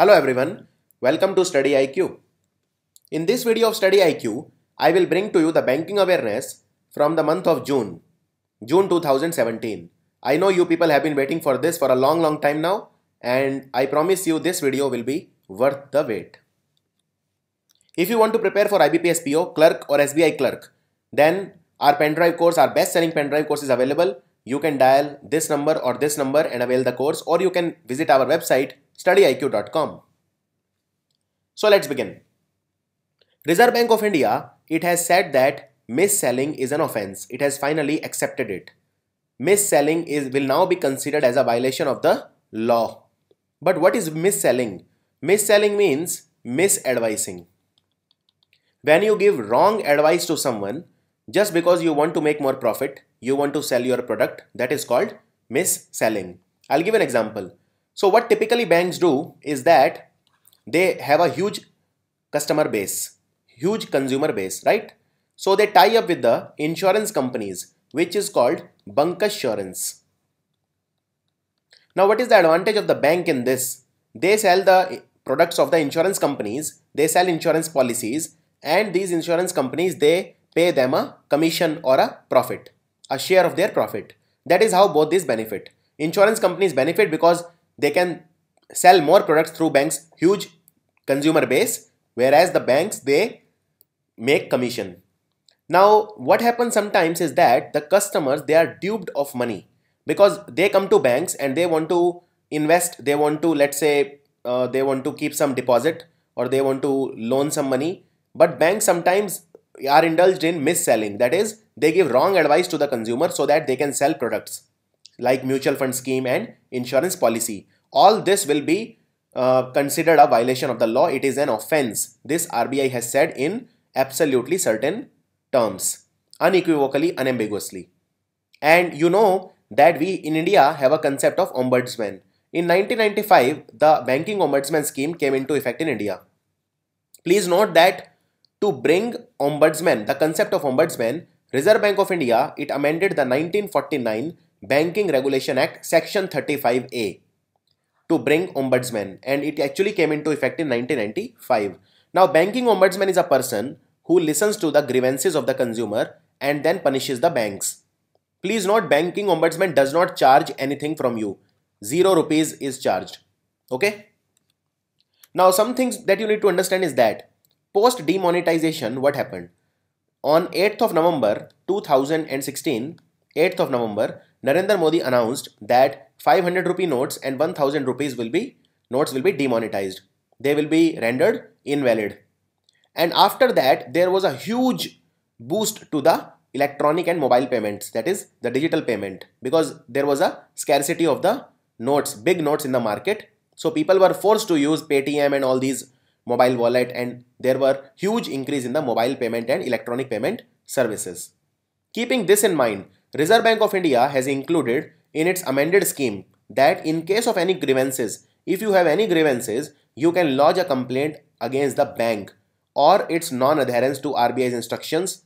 Hello everyone, welcome to StudyIQ. In this video of StudyIQ, I will bring to you the banking awareness from the month of June 2017. I know you people have been waiting for this for a long time now, and I promise you this video will be worth the wait. If you want to prepare for IBPS PO, Clerk or SBI Clerk, then our pen drive course, our best selling pen drive course is available. You can dial this number or this number and avail the course, or you can visit our website StudyIQ.com. So let's begin. Reserve Bank of India, it has said that mis-selling is an offense. It has finally accepted it. Mis-selling will now be considered as a violation of the law. But what is mis-selling? Mis-selling means misadvising. When you give wrong advice to someone just because you want to make more profit, you want to sell your product, that is called mis-selling. I'll give an example. So what typically banks do is that they have a huge customer base, huge consumer base, right? So they tie up with the insurance companies, which is called bancassurance. Now what is the advantage of the bank in this? They sell the products of the insurance companies, they sell insurance policies, and these insurance companies, they pay them a commission or a profit, a share of their profit. That is how both these benefit. Insurance companies benefit because they can sell more products through banks' huge consumer base, whereas the banks, they make commission. Now what happens sometimes is that the customers, they are duped of money because they come to banks and they want to invest, they want to, let's say they want to keep some deposit or they want to loan some money, but banks sometimes are indulged in mis-selling. That is, they give wrong advice to the consumer so that they can sell products like mutual fund scheme and insurance policy. All this will be considered a violation of the law. It is an offense. This RBI has said in absolutely certain terms, unequivocally, unambiguously. And you know that we in India have a concept of ombudsman. In 1995, the banking ombudsman scheme came into effect in India. Please note that to bring ombudsman, the concept of ombudsman, Reserve Bank of India, it amended the 1949 Banking Regulation Act Section 35A to bring ombudsman, and it actually came into effect in 1995. Now banking ombudsman is a person who listens to the grievances of the consumer and then punishes the banks. Please note, banking ombudsman does not charge anything from you. 0 rupees is charged. Okay. Now some things that you need to understand is that post demonetization, what happened? On 8th of November 2016, 8th of November, Narendra Modi announced that 500 rupee notes and 1000 rupees notes will be demonetized. They will be rendered invalid. And after that, there was a huge boost to the electronic and mobile payments, that is the digital payment, because there was a scarcity of the notes, big notes in the market. So people were forced to use Paytm and all these mobile wallet, and there were huge increase in the mobile payment and electronic payment services. Keeping this in mind, Reserve Bank of India has included in its amended scheme that in case of any grievances, if you have any grievances, you can lodge a complaint against the bank or its non-adherence to RBI's instructions,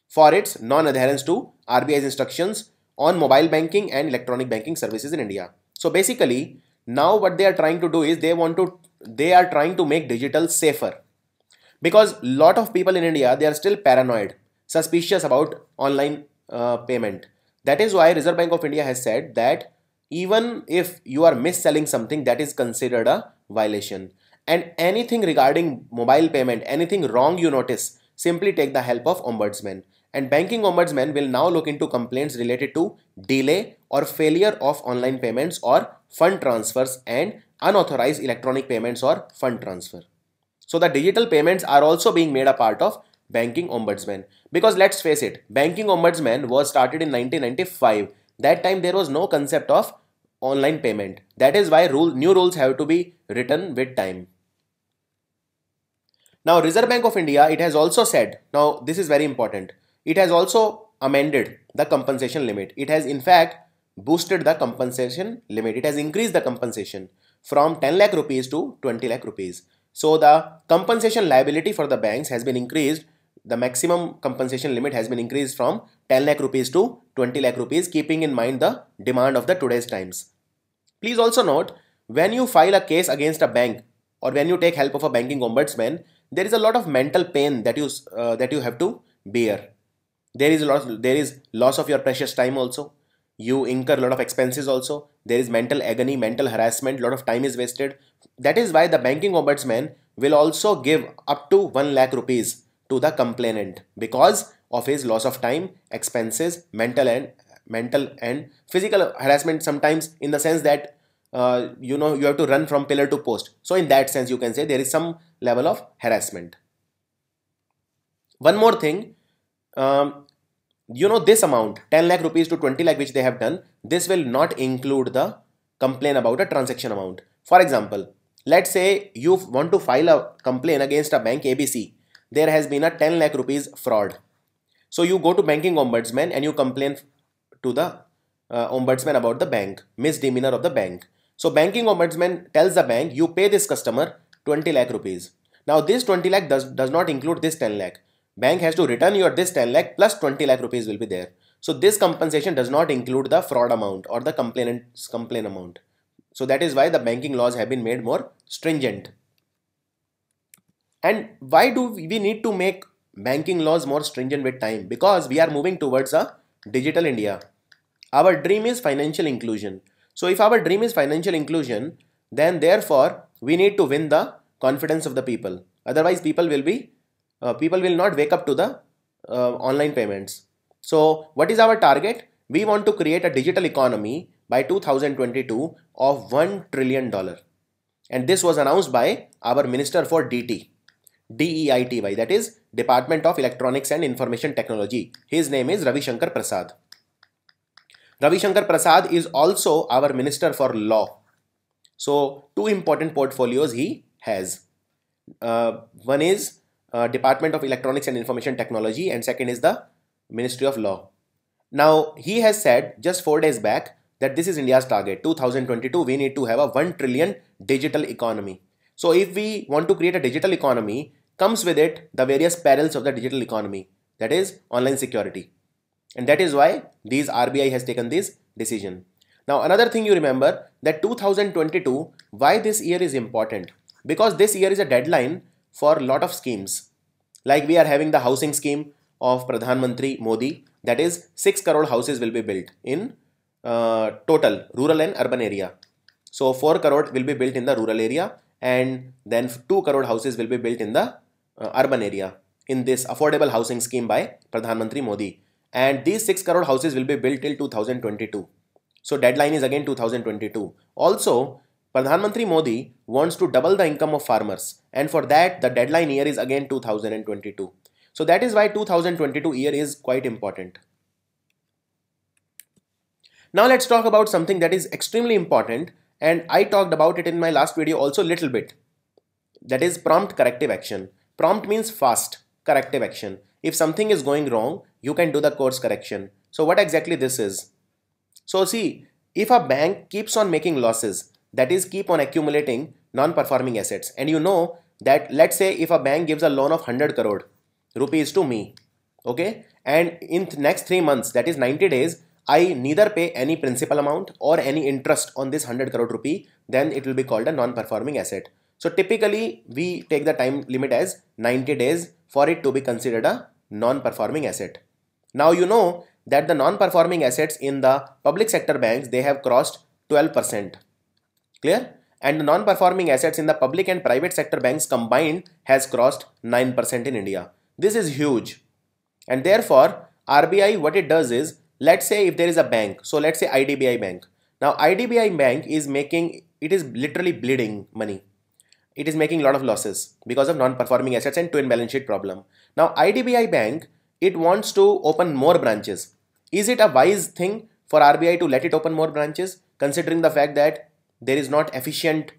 for its non-adherence to RBI's instructions on mobile banking and electronic banking services in India. So basically, now what they are trying to do is they are trying to make digital safer, because lot of people in India, they are still paranoid, suspicious about online payment. That is why Reserve Bank of India has said that even if you are mis-selling something, that is considered a violation. And anything regarding mobile payment, anything wrong you notice, simply take the help of ombudsman. And banking ombudsman will now look into complaints related to delay or failure of online payments or fund transfers and unauthorized electronic payments or fund transfer. So the digital payments are also being made a part of banking ombudsman, because let's face it, banking ombudsman was started in 1995. That time there was no concept of online payment. That is why new rules have to be written with time. Now Reserve Bank of India, it has also said, now this is very important, it has also amended the compensation limit. It has in fact boosted the compensation limit. It has increased the compensation from 10 lakh rupees to 20 lakh rupees. So the compensation liability for the banks has been increased. The maximum compensation limit has been increased from 10 lakh rupees to 20 lakh rupees, keeping in mind the demand of the today's times. Please also note, when you file a case against a bank, or when you take help of a banking ombudsman, there is a lot of mental pain that you have to bear. There is loss of your precious time also. You incur a lot of expenses also. There is mental agony, mental harassment, a lot of time is wasted. That is why the banking ombudsman will also give up to 1 lakh rupees to the complainant because of his loss of time, expenses, mental and physical harassment, sometimes in the sense that you have to run from pillar to post. So in that sense, you can say there is some level of harassment. One more thing, this amount 10 lakh rupees to 20 lakh which they have done, this will not include the complaint about a transaction amount. For example, let's say you want to file a complaint against a bank ABC. There has been a 10 lakh rupees fraud. So you go to banking ombudsman and you complain to the ombudsman about the bank, misdemeanor of the bank. So banking ombudsman tells the bank, you pay this customer 20 lakh rupees. Now this 20 lakh does not include this 10 lakh. Bank has to return your this 10 lakh plus 20 lakh rupees will be there. So this compensation does not include the fraud amount or the complainant's complaint amount. So that is why the banking laws have been made more stringent. And why do we need to make banking laws more stringent with time? Because we are moving towards a digital India. Our dream is financial inclusion. So if our dream is financial inclusion, then therefore we need to win the confidence of the people. Otherwise people will not wake up to the online payments. So what is our target? We want to create a digital economy by 2022 of $1 trillion. And this was announced by our Minister for DEITY, that is Department of Electronics and Information Technology. His name is Ravi Shankar Prasad. Ravi Shankar Prasad is also our Minister for Law. So two important portfolios he has. One is Department of Electronics and Information Technology, and second is the Ministry of Law. Now he has said just 4 days back that this is India's target. 2022 we need to have a 1 trillion digital economy. So if we want to create a digital economy, comes with it the various perils of the digital economy, that is online security. And that is why these RBI has taken this decision. Now another thing you remember that 2022, why this year is important? Because this year is a deadline for a lot of schemes. Like we are having the housing scheme of Pradhan Mantri Modi, that is 6 crore houses will be built in total rural and urban area. So 4 crore will be built in the rural area and then 2 crore houses will be built in the urban area in this affordable housing scheme by Pradhan Mantri Modi. And these 6 crore houses will be built till 2022. So deadline is again 2022. Also, Pradhan Mantri Modi wants to double the income of farmers, and for that the deadline year is again 2022. So that is why 2022 year is quite important. Now let's talk about something that is extremely important, and I talked about it in my last video also little bit. That is prompt corrective action. Prompt means fast corrective action. If something is going wrong, you can do the course correction. So what exactly this is? So see, if a bank keeps on making losses, that is keep on accumulating non-performing assets, and you know that let's say if a bank gives a loan of 100 crore rupees to me, okay, and in next 3 months, that is 90 days, I neither pay any principal amount or any interest on this 100 crore rupee, then it will be called a non-performing asset. So typically we take the time limit as 90 days for it to be considered a non-performing asset. Now you know that the non-performing assets in the public sector banks, they have crossed 12%. Clear? And the non-performing assets in the public and private sector banks combined has crossed 9% in India. This is huge. And therefore, RBI, what it does is, let's say if there is a bank, so let's say IDBI Bank. Now IDBI Bank is it is literally bleeding money. It is making a lot of losses because of non-performing assets and twin balance sheet problem. Now IDBI Bank, it wants to open more branches. Is it a wise thing for RBI to let it open more branches, considering the fact that there is not efficient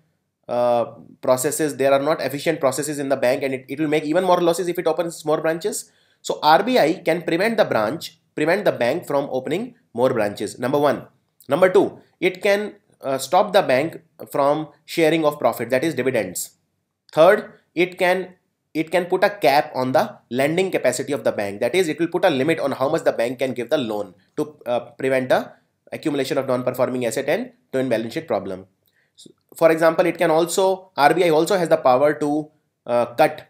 processes, there are not efficient processes in the bank, and it will make even more losses if it opens more branches? So RBI can prevent the bank from opening more branches, number one. Number two, it can stop the bank from sharing of profit, that is dividends. Third, it can put a cap on the lending capacity of the bank, that is it will put a limit on how much the bank can give the loan to prevent the accumulation of non-performing asset and twin balance sheet problem. For example, it can also, RBI also has the power to cut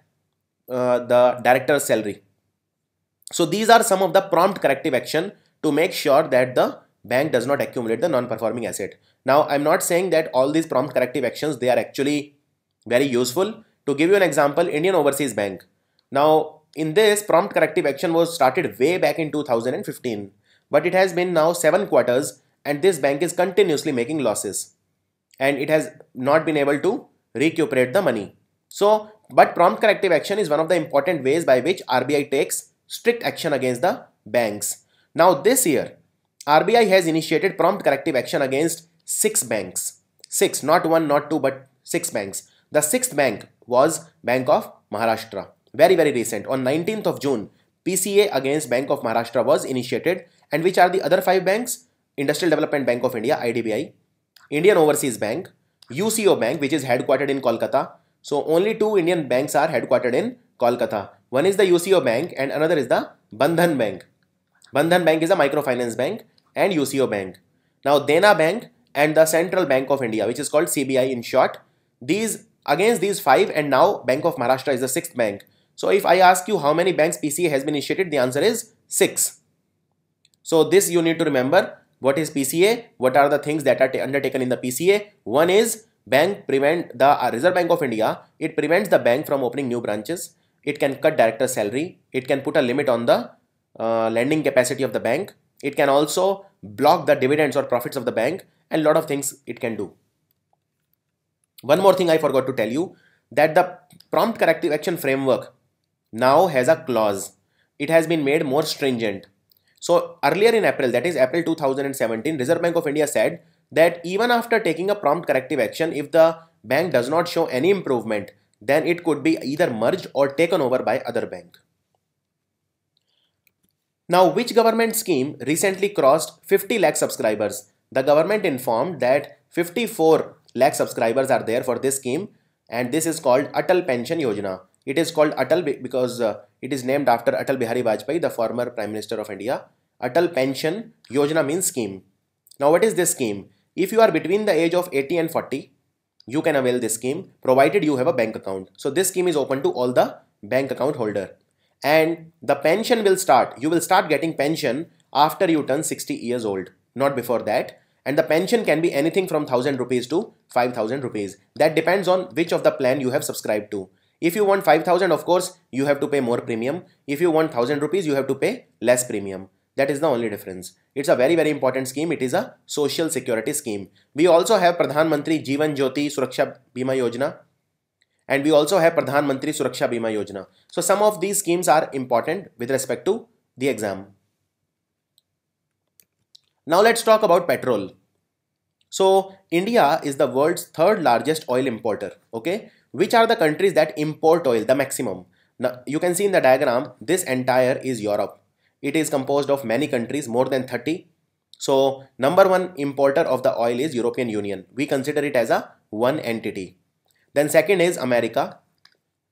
the director's salary. So these are some of the prompt corrective action to make sure that the bank does not accumulate the non-performing asset. Now, I'm not saying that all these prompt corrective actions, they are actually very useful. To give you an example, Indian Overseas Bank. Now, in this, prompt corrective action was started way back in 2015, but it has been now 7 quarters and this bank is continuously making losses and it has not been able to recuperate the money. So, but prompt corrective action is one of the important ways by which RBI takes strict action against the banks. Now, this year, RBI has initiated prompt corrective action against 6 banks. 6, not 1, not 2, but 6 banks. The 6th bank was Bank of Maharashtra. Very recent. On 19th of June, PCA against Bank of Maharashtra was initiated. And which are the other 5 banks? Industrial Development Bank of India, IDBI, Indian Overseas Bank, UCO Bank, which is headquartered in Kolkata. So only 2 Indian banks are headquartered in Kolkata. One is the UCO Bank and another is the Bandhan Bank. Bandhan Bank is a microfinance bank and UCO Bank. Now Dena Bank and the Central Bank of India, which is called CBI in short, against these 5, and now Bank of Maharashtra is the 6th bank. So if I ask you how many banks PCA has been initiated, the answer is 6. So this you need to remember. What is PCA? What are the things that are undertaken in the PCA? One is the Reserve Bank of India. It prevents the bank from opening new branches. It can cut director's salary. It can put a limit on the lending capacity of the bank. It can also block the dividends or profits of the bank, and a lot of things it can do. One more thing I forgot to tell you, that the prompt corrective action framework now has a clause. It has been made more stringent. So earlier in April, that is April 2017, Reserve Bank of India said that even after taking a prompt corrective action, if the bank does not show any improvement, then it could be either merged or taken over by other bank. Now, which government scheme recently crossed 50 lakh subscribers? The government informed that 54 lakh subscribers are there for this scheme, and this is called Atal Pension Yojana. It is called Atal because it is named after Atal Bihari Vajpayee, the former Prime Minister of India. Atal Pension Yojana means scheme. Now, what is this scheme? If you are between the age of 80 and 40, you can avail this scheme provided you have a bank account. So this scheme is open to all the bank account holder. And the pension will start. You will start getting pension after you turn 60 years old, not before that. And the pension can be anything from 1000 rupees to 5000 rupees. That depends on which of the plan you have subscribed to. If you want 5000, of course, you have to pay more premium. If you want 1000 rupees, you have to pay less premium. That is the only difference. It's a very important scheme. It is a social security scheme. We also have Pradhan Mantri Jeevan Jyoti Suraksha Bima Yojana. And we also have Pradhan Mantri Suraksha Bima Yojana. So some of these schemes are important with respect to the exam. Now let's talk about petrol. So India is the world's third largest oil importer. Okay. Which are the countries that import oil, the maximum? Now you can see in the diagram, this entire is Europe. It is composed of many countries, more than 30. So number one importer of the oil is European Union. We consider it as a one entity. Then second is America.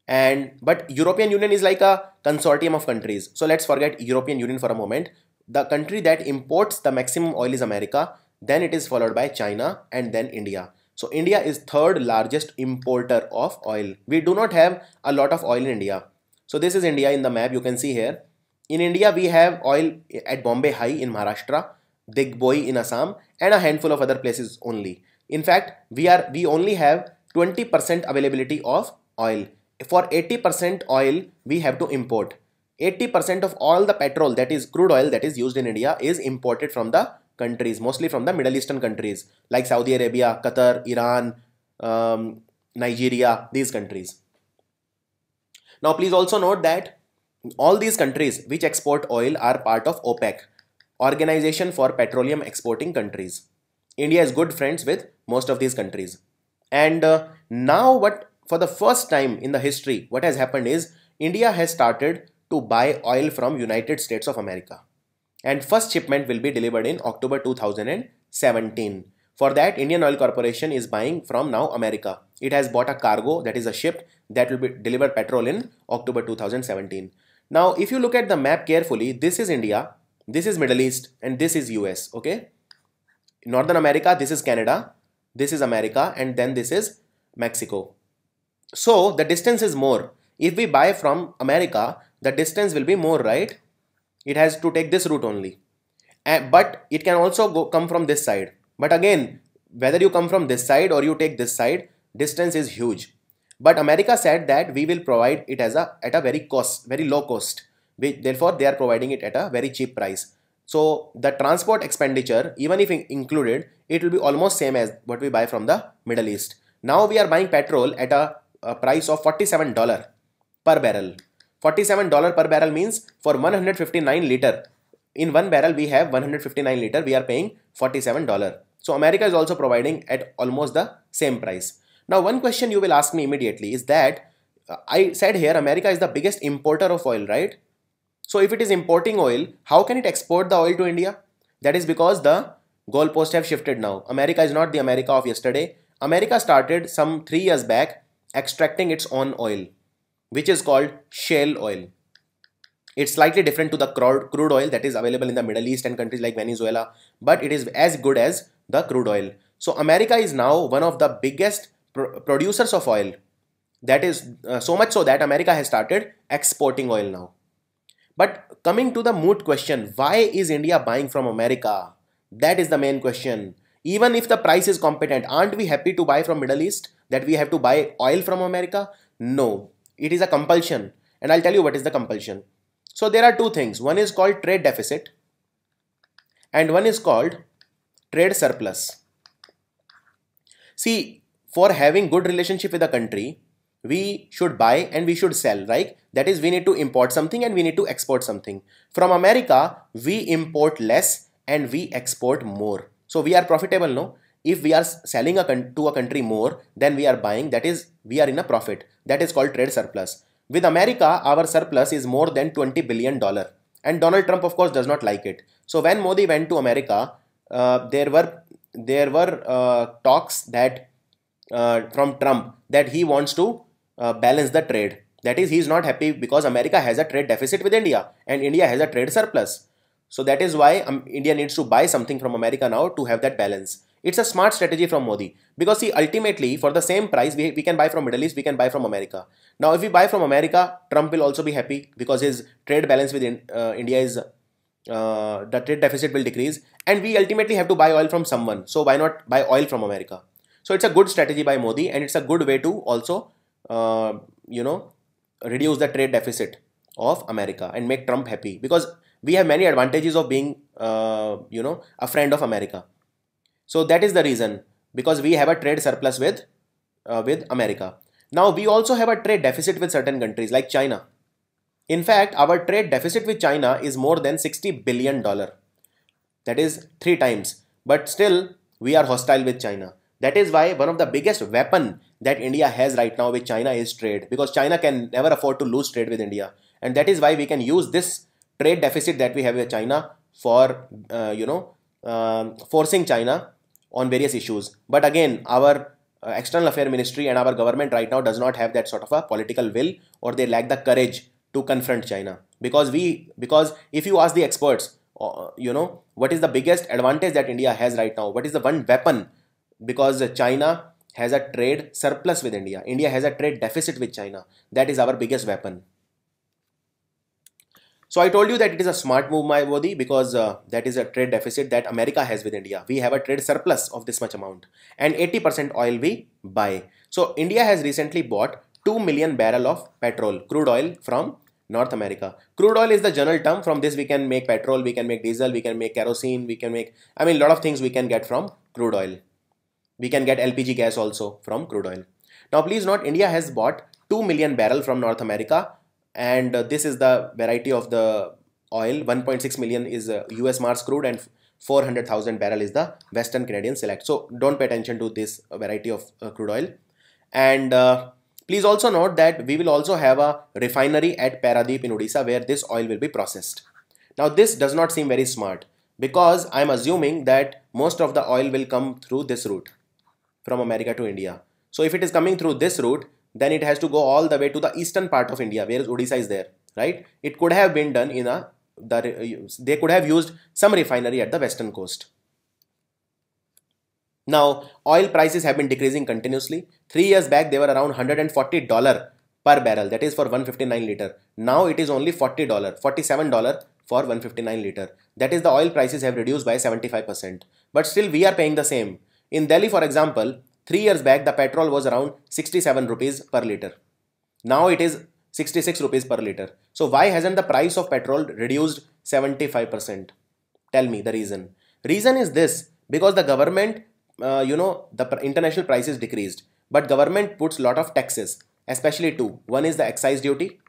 But European Union is like a consortium of countries. So let's forget European Union for a moment. The country that imports the maximum oil is America. Then it is followed by China and then India. So India is third largest importer of oil. We do not have a lot of oil in India. So this is India in the map, you can see here. In India, we have oil at Bombay High in Maharashtra, Digboi in Assam, and a handful of other places only. In fact, we only have 20% availability of oil. For 80% oil, we have to import. 80% of all the petrol, that is crude oil that is used in India, is imported from the countries, mostly from the Middle Eastern countries like Saudi Arabia, Qatar, Iran, Nigeria, these countries. Now, please also note that all these countries which export oil are part of OPEC, Organization for Petroleum Exporting Countries. India is good friends with most of these countries. And now for the first time in the history, what has happened is India has started to buy oil from United States of America. And first shipment will be delivered in October 2017. For that, Indian Oil Corporation is buying from now America. It has bought a cargo, that is a ship, that will be delivered petrol in October 2017. Now, if you look at the map carefully, this is India, this is Middle East, and this is US, okay? Northern America, this is Canada, this is America, and then this is Mexico. So the distance is more. If we buy from America, the distance will be more, right? It has to take this route only. But it can also come from this side. But again, whether you come from this side or you take this side, distance is huge. But America said that we will provide it as at a very low cost. Therefore, they are providing it at a very cheap price. So the transport expenditure, even if included, it will be almost same as what we buy from the Middle East. Now we are buying petrol at a price of $47 per barrel. $47 per barrel means for 159 liter. In one barrel we have 159 liter, we are paying $47. So America is also providing at almost the same price. Now one question you will ask me immediately is that I said here America is the biggest importer of oil, right? So if it is importing oil, how can it export the oil to India? That is because the goalposts have shifted now. America is not the America of yesterday. America started some 3 years back extracting its own oil, which is called shale oil. It's slightly different to the crude oil that is available in the Middle East and countries like Venezuela, but it is as good as the crude oil. So America is now one of the biggest producers of oil. That is so much so that America has started exporting oil now. But coming to the moot question, why is India buying from America? That is the main question. Even if the price is competent, aren't we happy to buy from Middle East, that we have to buy oil from America? No, it is a compulsion. And I'll tell you what is the compulsion. So there are two things. One is called trade deficit and one is called trade surplus. See, for having good relationship with a country, we should buy and we should sell, right? That is, we need to import something and we need to export something. From America, we import less and we export more. So we are profitable, no? If we are selling to a country more than we are buying, that is, we are in a profit. That is called trade surplus. With America, our surplus is more than $20 billion. And Donald Trump, of course, does not like it. So when Modi went to America, there were talks that from Trump that he wants to balance the trade. That is, he is not happy because America has a trade deficit with India and India has a trade surplus. So that is why India needs to buy something from America now to have that balance. It's a smart strategy from Modi because see, ultimately for the same price we can buy from Middle East, we can buy from America. Now if we buy from America, Trump will also be happy because his trade balance with India is the trade deficit will decrease, and we ultimately have to buy oil from someone. So why not buy oil from America? So it's a good strategy by Modi, and it's a good way to also reduce the trade deficit of America and make Trump happy, because we have many advantages of being a friend of America. So that is the reason, because we have a trade surplus with America. Now we also have a trade deficit with certain countries like China. In fact, our trade deficit with China is more than $60 billion. That is 3 times. But still, we are hostile with China. That is why one of the biggest weapon that India has right now with China is trade, because China can never afford to lose trade with India. And that is why we can use this trade deficit that we have with China for, forcing China on various issues. But again, our external affairs ministry and our government right now does not have that sort of a political will, or they lack the courage to confront China. Because if you ask the experts, what is the biggest advantage that India has right now? What is the one weapon? Because China has a trade surplus with India. India has a trade deficit with China. That is our biggest weapon. So I told you that it is a smart move by Modi, because that is a trade deficit that America has with India. We have a trade surplus of this much amount, and 80% oil we buy. So India has recently bought 2 million barrel of petrol, crude oil from North America. Crude oil is the general term. From this we can make petrol, we can make diesel, we can make kerosene, we can make, a lot of things we can get from crude oil. We can get LPG gas also from crude oil. Now please note, India has bought 2 million barrel from North America, and this is the variety of the oil. 1.6 million is US Mars crude and 400,000 barrel is the Western Canadian Select. So don't pay attention to this variety of crude oil. And please also note that we will also have a refinery at Paradip in Odisha where this oil will be processed. Now this does not seem very smart, because I am assuming that most of the oil will come through this route from America to India. So if it is coming through this route, then it has to go all the way to the eastern part of India, where Odisha is there, right? It could have been done in they could have used some refinery at the western coast. Now, oil prices have been decreasing continuously. 3 years back, they were around $140 per barrel, that is for 159 liter. Now it is only $40, $47 for 159 liter. That is, the oil prices have reduced by 75%. But still we are paying the same. In Delhi, for example, 3 years back, the petrol was around 67 rupees per liter. Now it is 66 rupees per liter. So why hasn't the price of petrol reduced 75%? Tell me the reason. Reason is this: because the government, the international prices decreased, but government puts lot of taxes, especially two. One is the excise duty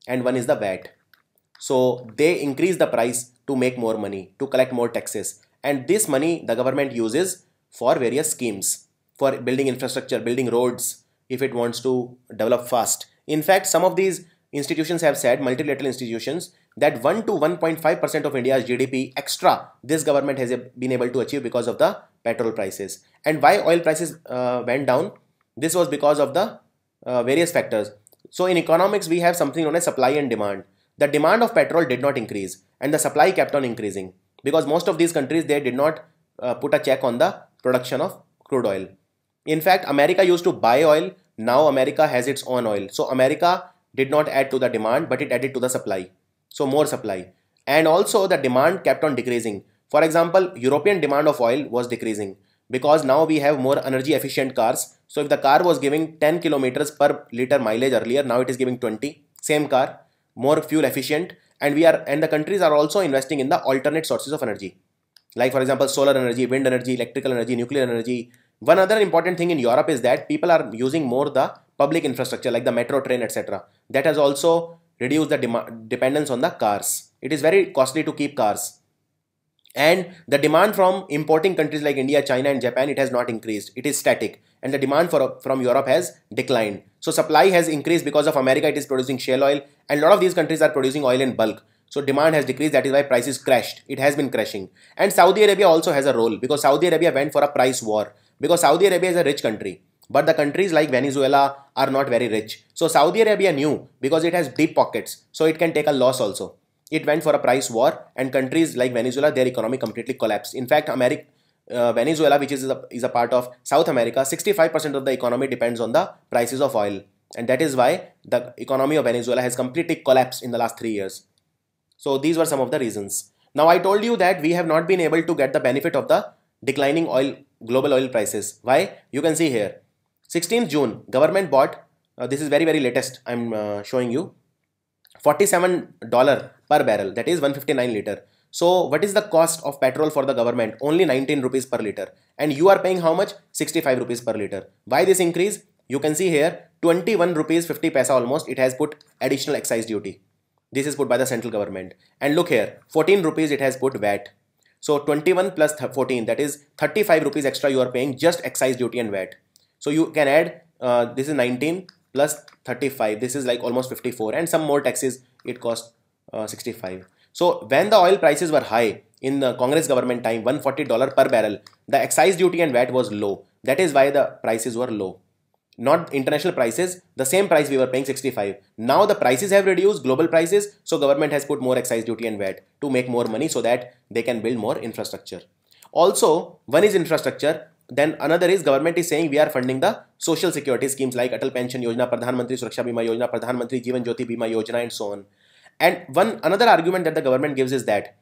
and one is the VAT. So they increase the price to make more money, to collect more taxes. And this money the government uses for various schemes, for building infrastructure, building roads, if it wants to develop fast. In fact, some of these institutions have said, multilateral institutions, that 1 to 1.5% of India's GDP extra this government has been able to achieve because of the petrol prices. And why oil prices went down? This was because of the various factors. So in economics, we have something known as supply and demand. The demand of petrol did not increase and the supply kept on increasing because most of these countries, they did not put a check on the production of crude oil. In fact, America used to buy oil. Now America has its own oil. So America did not add to the demand, but it added to the supply. So more supply. And also the demand kept on decreasing. For example, European demand of oil was decreasing because now we have more energy efficient cars. So if the car was giving 10 kilometers per liter mileage earlier, now it is giving 20. Same car, more fuel efficient, and the countries are also investing in the alternate sources of energy. Like for example, solar energy, wind energy, electrical energy, nuclear energy. One other important thing in Europe is that people are using more the public infrastructure like the metro, train, etc. That has also reduced the dependence on the cars. It is very costly to keep cars. And the demand from importing countries like India, China and Japan, it has not increased. It is static. And the demand from Europe has declined. So supply has increased because of America, it is producing shale oil. And a lot of these countries are producing oil in bulk. So demand has decreased. That is why prices crashed. It has been crashing. And Saudi Arabia also has a role because Saudi Arabia went for a price war. Because Saudi Arabia is a rich country. But the countries like Venezuela are not very rich. So Saudi Arabia knew because it has deep pockets. So it can take a loss also. It went for a price war and countries like Venezuela, their economy completely collapsed. In fact, Venezuela, which is a part of South America, 65% of the economy depends on the prices of oil. And that is why the economy of Venezuela has completely collapsed in the last 3 years. So these were some of the reasons. Now I told you that we have not been able to get the benefit of the declining global oil prices. Why? You can see here. 16th June, government bought, this is very latest, I'm showing you, $47 per barrel, that is 159 liter. So what is the cost of petrol for the government? Only 19 rupees per liter. And you are paying how much? 65 rupees per liter. Why this increase? You can see here, 21 rupees 50 paisa almost, it has put additional excise duty. This is put by the central government. And look here, 14 rupees it has put VAT. So 21 plus 14, that is 35 rupees extra you are paying just excise duty and VAT. So you can add, this is 19 plus 35, this is like almost 54, and some more taxes, it costs 65. So when the oil prices were high in the Congress government time, $140 per barrel, the excise duty and VAT was low. That is why the prices were low. Not international prices, the same price we were paying 65. Now the prices have reduced, global prices, so government has put more excise duty and VAT to make more money so that they can build more infrastructure. Also, one is infrastructure, then another is government is saying we are funding the social security schemes like Atal Pension Yojana, Pradhan Mantri Suraksha Bima Yojana, Pradhan Mantri Jeevan Jyoti Bima Yojana and so on. And another argument that the government gives is that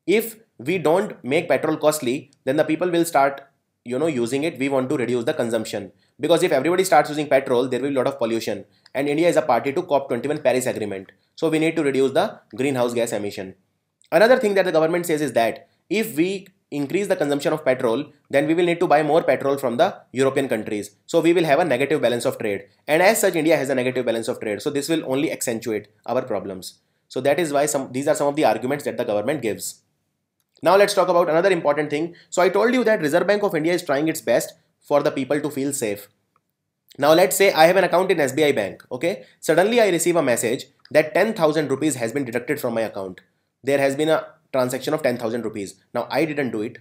if we don't make petrol costly, then the people will start using it. We want to reduce the consumption. Because if everybody starts using petrol, there will be a lot of pollution. And India is a party to COP21 Paris Agreement. So we need to reduce the greenhouse gas emission. Another thing that the government says is that if we increase the consumption of petrol, then we will need to buy more petrol from the European countries. So we will have a negative balance of trade. And as such, India has a negative balance of trade. So this will only accentuate our problems. So that is why these are some of the arguments that the government gives. Now let's talk about another important thing. So I told you that Reserve Bank of India is trying its best for the people to feel safe. Now let's say I have an account in SBI Bank. Okay. Suddenly I receive a message that 10,000 rupees has been deducted from my account. There has been a transaction of 10,000 rupees. Now I didn't do it,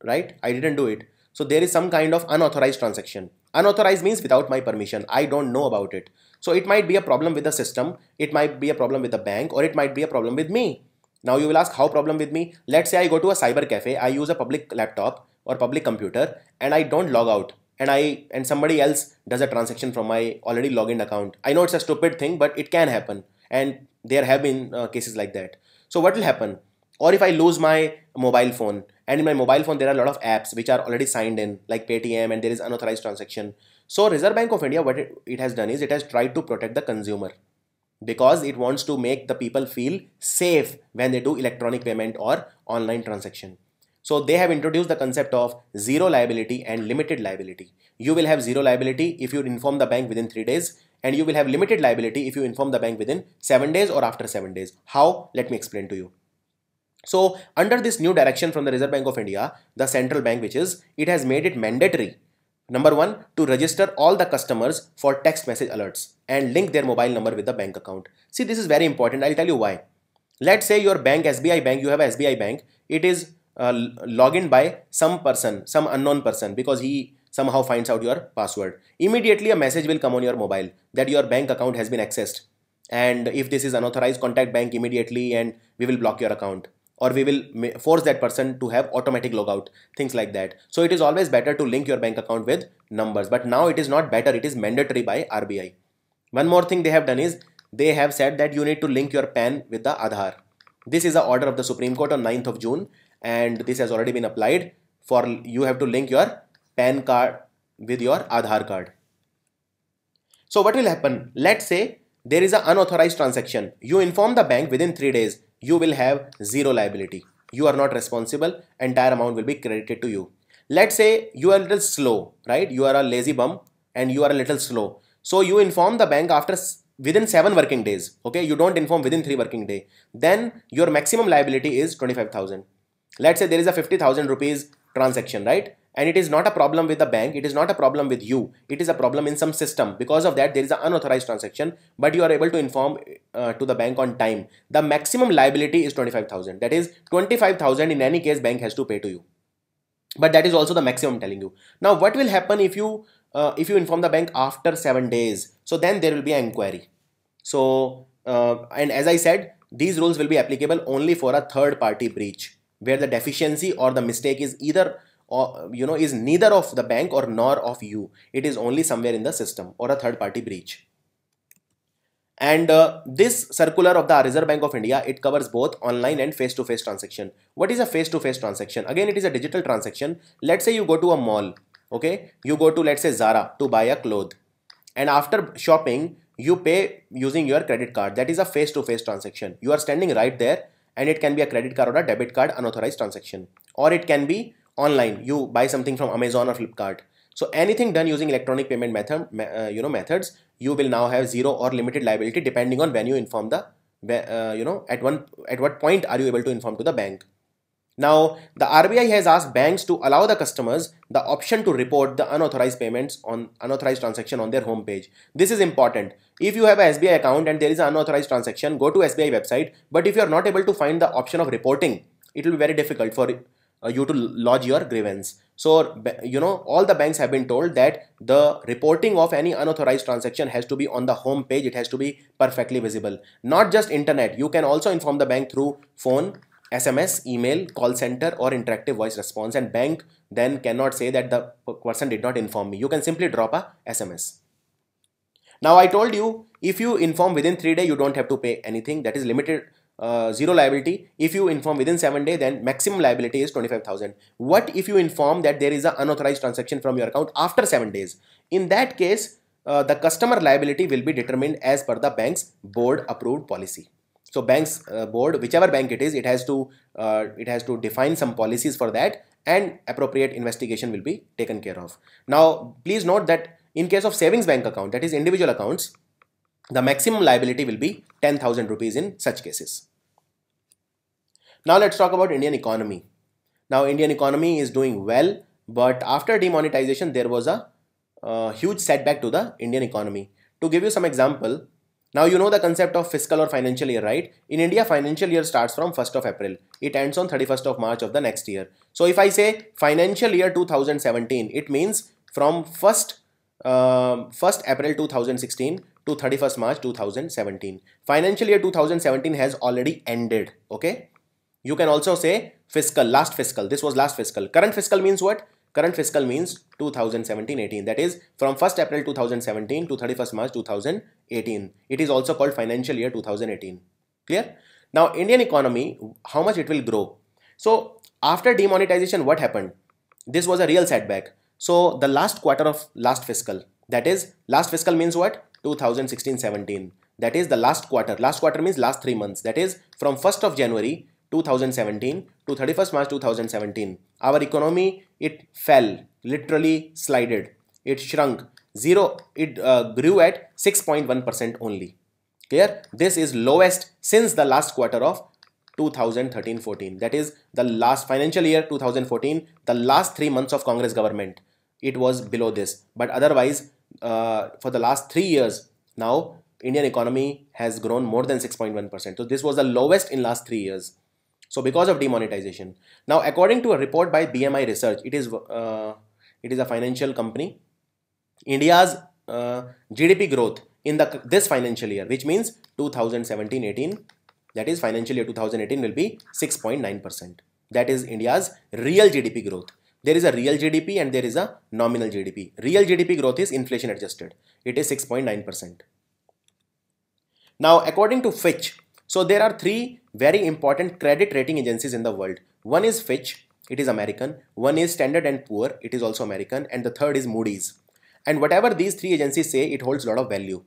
right? I didn't do it. So there is some kind of unauthorized transaction. Unauthorized means without my permission. I don't know about it. So it might be a problem with the system. It might be a problem with the bank, or it might be a problem with me. Now you will ask, how problem with me? Let's say I go to a cyber cafe. I use a public laptop or public computer and I don't log out, and somebody else does a transaction from my already logged account. I know it's a stupid thing, but it can happen, and there have been cases like that. So what will happen? Or if I lose my mobile phone, and in my mobile phone there are a lot of apps which are already signed in, like Paytm, and there is unauthorized transaction. So Reserve Bank of India, what it has done is it has tried to protect the consumer, because it wants to make the people feel safe when they do electronic payment or online transaction. So they have introduced the concept of zero liability and limited liability. You will have zero liability if you inform the bank within 3 days, and you will have limited liability if you inform the bank within 7 days or after 7 days. How? Let me explain to you. So under this new direction from the Reserve Bank of India, the central bank, it has made it mandatory, number one, to register all the customers for text message alerts and link their mobile number with the bank account. See, this is very important. I'll tell you why. Let's say your bank, SBI bank, you have a SBI bank, it is logged in by some person, some unknown person, because he somehow finds out your password. Immediately a message will come on your mobile that your bank account has been accessed, and if this is unauthorized, contact bank immediately and we will block your account, or we will force that person to have automatic logout, things like that. So it is always better to link your bank account with numbers, but now it is not better, it is mandatory by RBI. One more thing they have done is they have said that you need to link your PAN with the Aadhaar. This is an order of the Supreme Court on 9th of June, and this has already been applied. For you have to link your PAN card with your Aadhaar card. So what will happen? Let's say there is an unauthorized transaction. You inform the bank within 3 days, you will have zero liability. You are not responsible, entire amount will be credited to you. Let's say you are a little slow, right? You are a lazy bum and you are a little slow. So you inform the bank within 7 working days. Okay, you don't inform within 3 working days. Then your maximum liability is 25,000. Let's say there is a 50,000 rupees transaction, right? And it is not a problem with the bank, it is not a problem with you, it is a problem in some system. Because of that there is an unauthorized transaction, but you are able to inform to the bank on time. The maximum liability is 25,000. That is 25,000 in any case bank has to pay to you. But that is also the maximum, I'm telling you. Now what will happen if you inform the bank after 7 days? So then there will be an inquiry. So and as I said, these rules will be applicable only for a third party breach, where the deficiency or the mistake is either is neither of the bank or nor of you. It is only somewhere in the system or a third party breach. And this circular of the Reserve Bank of India, it covers both online and face-to-face transaction. What is a face-to-face transaction? Again, it is a digital transaction. Let's say you go to a mall, okay? You go to, let's say, Zara to buy a cloth, and after shopping, you pay using your credit card. That is a face-to-face transaction. You are standing right there, and it can be a credit card or a debit card unauthorized transaction, or it can be online. You buy something from Amazon or Flipkart. So anything done using electronic payment methods, you will now have zero or limited liability, depending on when you inform the at what point are you able to inform to the bank. Now the RBI has asked banks to allow the customers the option to report the unauthorized payments on unauthorized transaction on their home page. This is important. If you have a SBI account and there is an unauthorized transaction, go to SBI website. But if you are not able to find the option of reporting, it will be very difficult for you to lodge your grievance. So all the banks have been told that the reporting of any unauthorized transaction has to be on the home page. It has to be perfectly visible, not just internet. You can also inform the bank through phone, SMS, email, call center, or interactive voice response, and bank then cannot say that the person did not inform me. You can simply drop a SMS. Now I told you, if you inform within 3 days, you don't have to pay anything. That is limited, zero liability. If you inform within 7 days, then maximum liability is 25,000. What if you inform that there is an unauthorized transaction from your account after 7 days? In that case, the customer liability will be determined as per the bank's board approved policy. So bank's board, whichever bank it is, it has to define some policies for that, and appropriate investigation will be taken care of. Now please note that in case of savings bank account, that is individual accounts, the maximum liability will be 10,000 rupees in such cases. Now let's talk about Indian economy. Now Indian economy is doing well, but after demonetization there was a huge setback to the Indian economy. To give you some example, now you know the concept of fiscal or financial year, right? In India, financial year starts from 1st of April. It ends on 31st of March of the next year. So if I say financial year 2017, it means from 1st April 2016 to 31st March 2017. Financial year 2017 has already ended, okay? You can also say fiscal, last fiscal. This was last fiscal. Current fiscal means what? Current fiscal means 2017-18. That is from 1st April 2017 to 31st March 2018. It is also called financial year 2018. Clear? Now, Indian economy, how much it will grow? So, after demonetization, what happened? This was a real setback. So, the last quarter of last fiscal, that is, last fiscal means what? 2016-17. That is the last quarter. Last quarter means last 3 months. That is from 1st of January 2017 to 31st March 2017. Our economy, it fell, literally slided. It shrunk. It grew at 6.1% only. Clear? This is lowest since the last quarter of 2013-14. That is the last financial year 2014, the last 3 months of Congress government. It was below this. But otherwise, for the last 3 years, now Indian economy has grown more than 6.1%. So this was the lowest in last 3 years. So because of demonetization. Now, according to a report by BMI Research, it is a financial company. India's GDP growth in this financial year, which means 2017-18, that is financial year 2018, will be 6.9%. That is India's real GDP growth. There is a real GDP and there is a nominal GDP. Real GDP growth is inflation adjusted. It is 6.9%. Now, according to Fitch, so there are 3 very important credit rating agencies in the world. One is Fitch, it is American. One is Standard & Poor, it is also American. And the third is Moody's. And whatever these 3 agencies say, it holds a lot of value.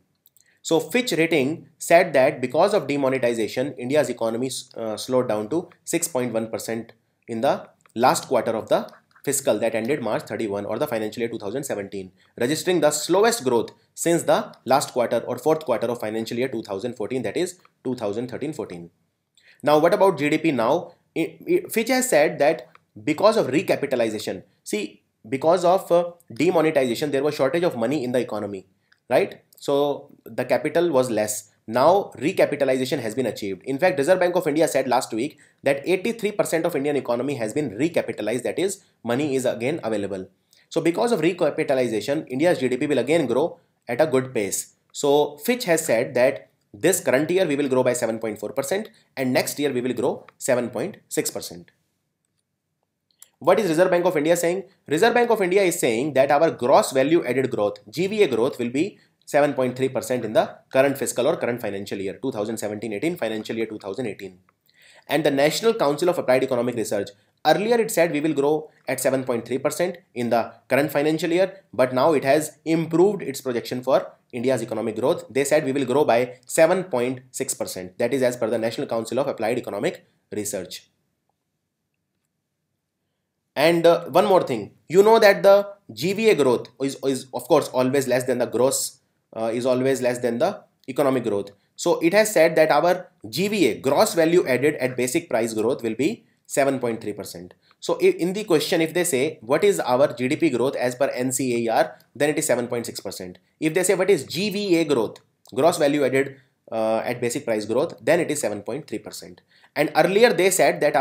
So Fitch rating said that because of demonetization, India's economy slowed down to 6.1% in the last quarter of the fiscal that ended March 31 or the financial year 2017, registering the slowest growth since the last quarter or 4th quarter of financial year 2014, that is 2013-14. Now, what about GDP now? Fitch has said that because of recapitalization, see, because of demonetization, there was shortage of money in the economy, right? So the capital was less. Now recapitalization has been achieved. In fact, Reserve Bank of India said last week that 83% of Indian economy has been recapitalized, that is, money is again available. So because of recapitalization, India's GDP will again grow at a good pace. So Fitch has said that this current year we will grow by 7.4% and next year we will grow 7.6%. What is Reserve Bank of India saying? Reserve Bank of India is saying that our gross value added growth, GVA growth, will be 7.3% in the current fiscal or current financial year 2017-18, financial year 2018. And the National Council of Applied Economic Research, earlier it said we will grow at 7.3% in the current financial year, but now it has improved its projection for India's economic growth. They said we will grow by 7.6%. That is as per the National Council of Applied Economic Research. And one more thing, you know that the GVA growth is of course always less than the gross, is always less than the economic growth. So it has said that our GVA, gross value added at basic price growth, will be 7.3%. So in the question, if they say what is our GDP growth as per NCERT, then it is 7.6%. If they say what is GVA growth, gross value added at basic price growth, then it is 7.3%. And earlier they said that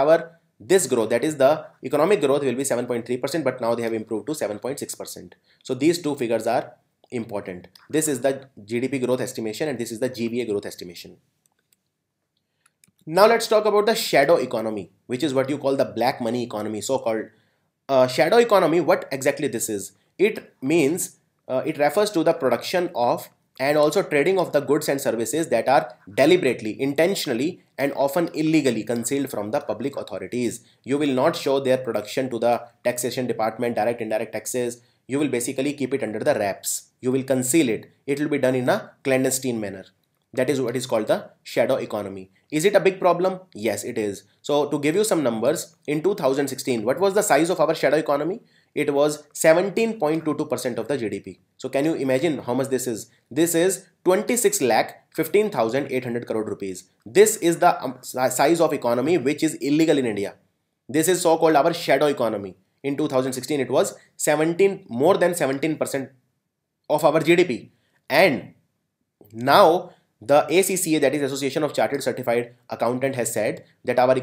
this growth, that is the economic growth, will be 7.3%, but now they have improved to 7.6%. So these two figures are important. This is the GDP growth estimation and this is the GVA growth estimation. Now let's talk about the shadow economy, which is what you call the black money economy, so-called. Shadow economy, what exactly this is? It means, it refers to the production of and also trading of the goods and services that are deliberately, intentionally and often illegally concealed from the public authorities. You will not show their production to the taxation department, direct, indirect taxes. You will basically keep it under the wraps. You will conceal it. It will be done in a clandestine manner. That is what is called the shadow economy. Is it a big problem? Yes, it is. So to give you some numbers, in 2016, what was the size of our shadow economy? It was 17.22% of the GDP. So can you imagine how much this is? This is 26,15,800 crore rupees. This is the size of economy which is illegal in India. This is so-called our shadow economy. In 2016, it was more than 17% of our GDP. And now the ACCA, that is Association of Chartered Certified Accountant, has said that our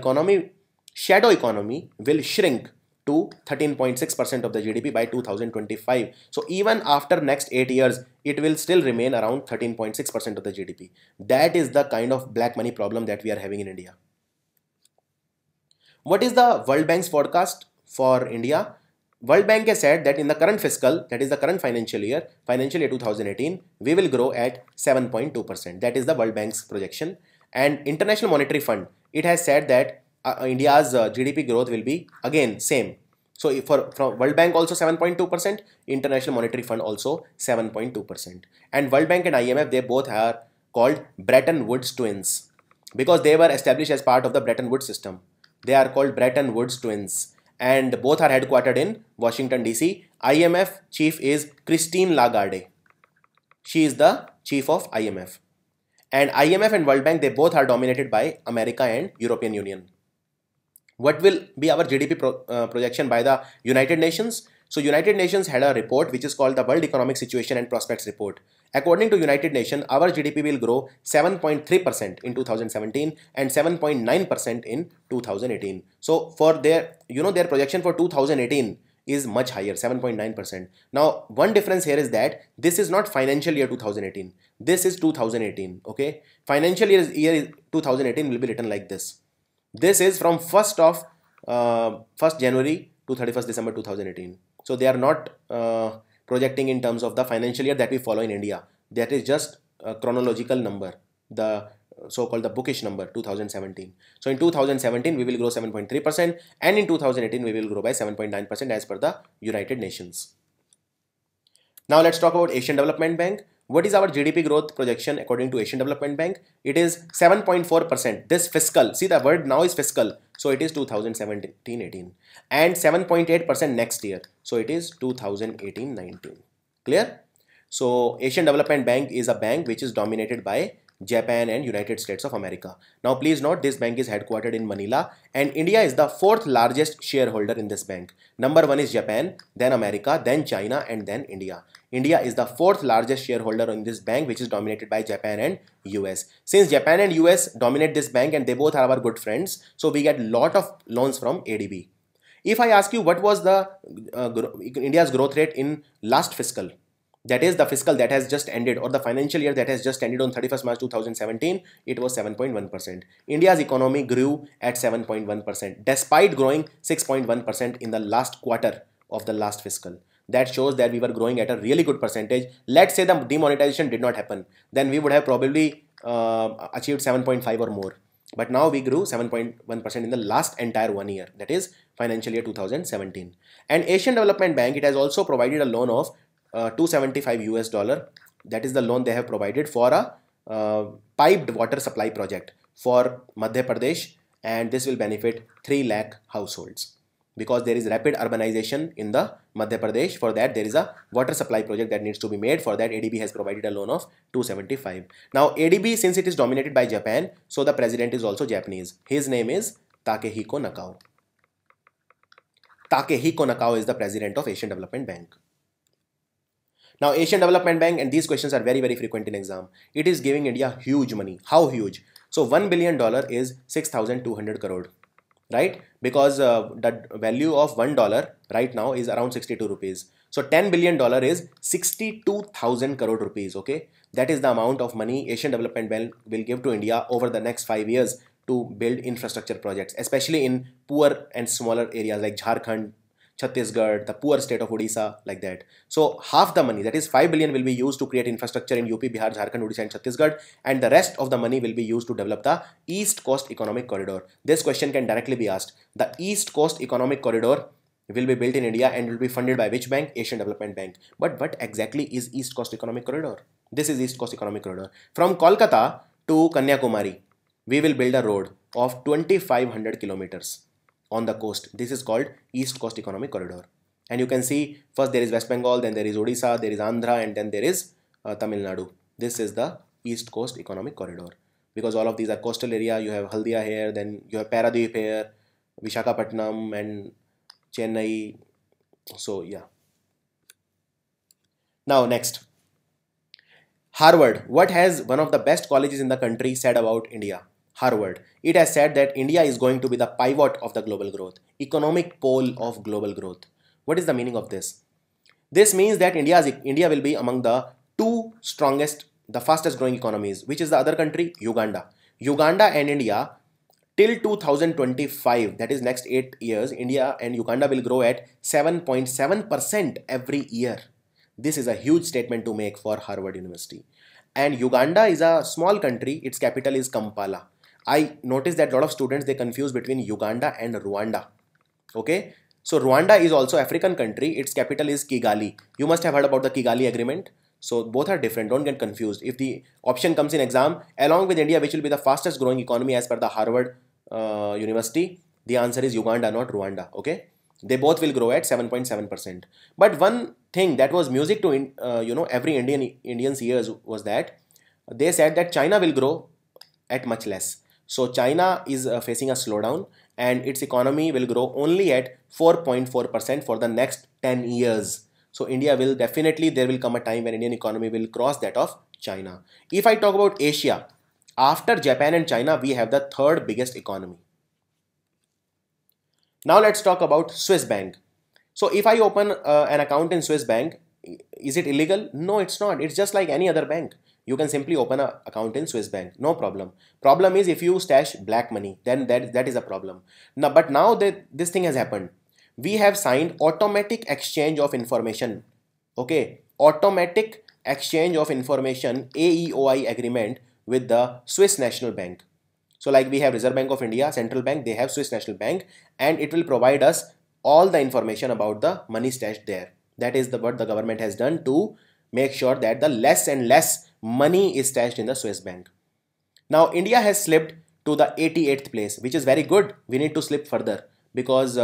shadow economy will shrink to 13.6% of the GDP by 2025. So even after next 8 years, it will still remain around 13.6% of the GDP. That is the kind of black money problem that we are having in India. What is the World Bank's forecast for India? World Bank has said that in the current fiscal, that is the current financial year 2018, we will grow at 7.2%. That is the World Bank's projection. And International Monetary Fund, it has said that India's GDP growth will be again same. So from World Bank also 7.2%, International Monetary Fund also 7.2%. And World Bank and IMF, they both are called Bretton Woods twins because they were established as part of the Bretton Woods system. They are called Bretton Woods twins and both are headquartered in Washington DC. IMF chief is Christine Lagarde. She is the chief of IMF. And IMF and World Bank, they both are dominated by America and European Union. What will be our GDP projection by the United Nations? So United Nations had a report which is called the World Economic Situation and Prospects Report. According to United Nations, our GDP will grow 7.3% in 2017 and 7.9% in 2018. So for their, their projection for 2018 is much higher, 7.9%. Now, one difference here is that this is not financial year 2018. This is 2018, okay? Financial year 2018 will be written like this. This is from 1st January to 31st December 2018. So they are not projecting in terms of the financial year that we follow in India. That is just a chronological number, the so-called the bookish number 2017. So in 2017 we will grow 7.3% and in 2018 we will grow by 7.9% as per the United Nations. Now let's talk about Asian Development Bank. What is our GDP growth projection according to Asian Development Bank? It is 7.4%. This fiscal, see the word now is fiscal. So it is 2017-18 and 7.8% next year. So it is 2018-19. Clear? So Asian Development Bank is a bank which is dominated by Japan and United States of America. Now please note this bank is headquartered in Manila and India is the 4th largest shareholder in this bank. Number 1 is Japan, then America, then China and then India. India is the 4th largest shareholder in this bank which is dominated by Japan and US. Since Japan and US dominate this bank and they both are our good friends, so we get lot of loans from ADB. If I ask you what was the India's growth rate in last fiscal, that is the fiscal that has just ended or the financial year that has just ended on 31st March 2017, it was 7.1%. India's economy grew at 7.1% despite growing 6.1% in the last quarter of the last fiscal. That shows that we were growing at a really good percentage. Let's say the demonetization did not happen, then we would have probably achieved 7.5 or more. But now we grew 7.1% in the last entire 1 year, that is financial year 2017. And Asian Development Bank, it has also provided a loan of $275. That is the loan they have provided for a piped water supply project for Madhya Pradesh, and this will benefit 3 lakh households because there is rapid urbanization in the Madhya Pradesh. For that there is a water supply project that needs to be made. For that ADB has provided a loan of 275. Now ADB, since it is dominated by Japan, so the president is also Japanese. His name is Takehiko Nakao. Takehiko Nakao is the president of Asian Development Bank. Now Asian Development Bank, and these questions are very frequent in exam, it is giving India huge money. How huge? So $1 billion is 6,200 crore, right? Because the value of $1 right now is around 62 rupees. So $10 billion is 62,000 crore rupees, okay? That is the amount of money Asian Development Bank will give to India over the next 5 years to build infrastructure projects, especially in poor and smaller areas like Jharkhand, Chhattisgarh, the poor state of Odisha, like that. So half the money, that is 5 billion, will be used to create infrastructure in UP, Bihar, Jharkhand, Odisha and Chhattisgarh, and the rest of the money will be used to develop the East Coast Economic Corridor. This question can directly be asked. The East Coast Economic Corridor will be built in India and will be funded by which bank? Asian Development Bank. But what exactly is East Coast Economic Corridor? This is East Coast Economic Corridor. From Kolkata to Kanyakumari, we will build a road of 2,500 kilometers on the coast. This is called East Coast Economic Corridor. And you can see first there is West Bengal, then there is Odisha, there is Andhra, and then there is Tamil Nadu. This is the East Coast Economic Corridor. Because all of these are coastal area, you have Haldia here, then you have Paradip here, Visakhapatnam and Chennai. So yeah. Now next. Harvard. What has one of the best colleges in the country said about India? Harvard. It has said that India is going to be the pivot of the global growth, economic pole of global growth. What is the meaning of this? This means that India will be among the 2 strongest, the fastest growing economies. Which is the other country? Uganda. Uganda and India till 2025, that is next 8 years, India and Uganda will grow at 7.7% every year. This is a huge statement to make for Harvard University. And Uganda is a small country, its capital is Kampala. I noticed that a lot of students, they confuse between Uganda and Rwanda. Okay, so Rwanda is also African country, its capital is Kigali. You must have heard about the Kigali Agreement. So both are different, don't get confused. If the option comes in exam, along with India, which will be the fastest growing economy as per the Harvard University, the answer is Uganda, not Rwanda. Okay, they both will grow at 7.7%. But one thing that was music to every Indian's ears was that they said that China will grow at much less. So China is facing a slowdown and its economy will grow only at 4.4% for the next 10 years. So India will definitely, there will come a time when Indian economy will cross that of China. If I talk about Asia, after Japan and China, we have the third biggest economy. Now let's talk about Swiss Bank. So if I open an account in Swiss Bank, is it illegal? No, it's not. It's just like any other bank. You can simply open an account in Swiss Bank, no problem. Problem is if you stash black money, then that is a problem. Now, but now that this thing has happened, we have signed automatic exchange of information. Okay, automatic exchange of information, AEOI agreement with the Swiss National Bank. So like we have Reserve Bank of India, Central Bank, they have Swiss National Bank, and it will provide us all the information about the money stashed there. That is what the government has done to make sure that the less and less money is stashed in the Swiss Bank. Now India has slipped to the 88th place, which is very good. We need to slip further because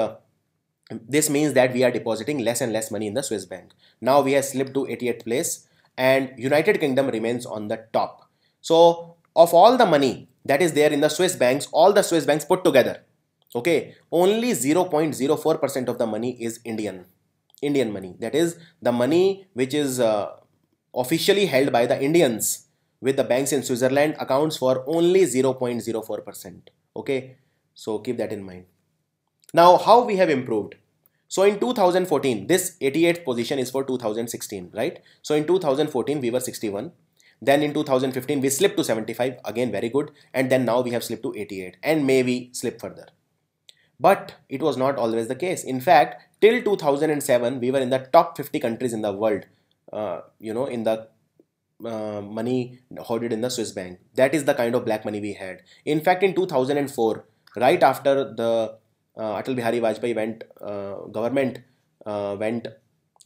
this means that we are depositing less and less money in the Swiss Bank. Now we have slipped to 88th place and United Kingdom remains on the top. So of all the money that is there in the Swiss banks, all the Swiss banks put together, okay, only 0.04% of the money is Indian money. That is the money which is officially held by the Indians with the banks in Switzerland accounts for only 0.04%. Okay, so keep that in mind. Now how we have improved. So in 2014, this 88th position is for 2016, right? So in 2014 we were 61. Then in 2015 we slipped to 75, again very good, and then now we have slipped to 88 and maybe slip further. But it was not always the case. In fact, till 2007 we were in the top 50 countries in the world, in the money hoarded in the Swiss bank. That is the kind of black money we had. In fact, in 2004, right after the Atal Bihari Vajpayee government went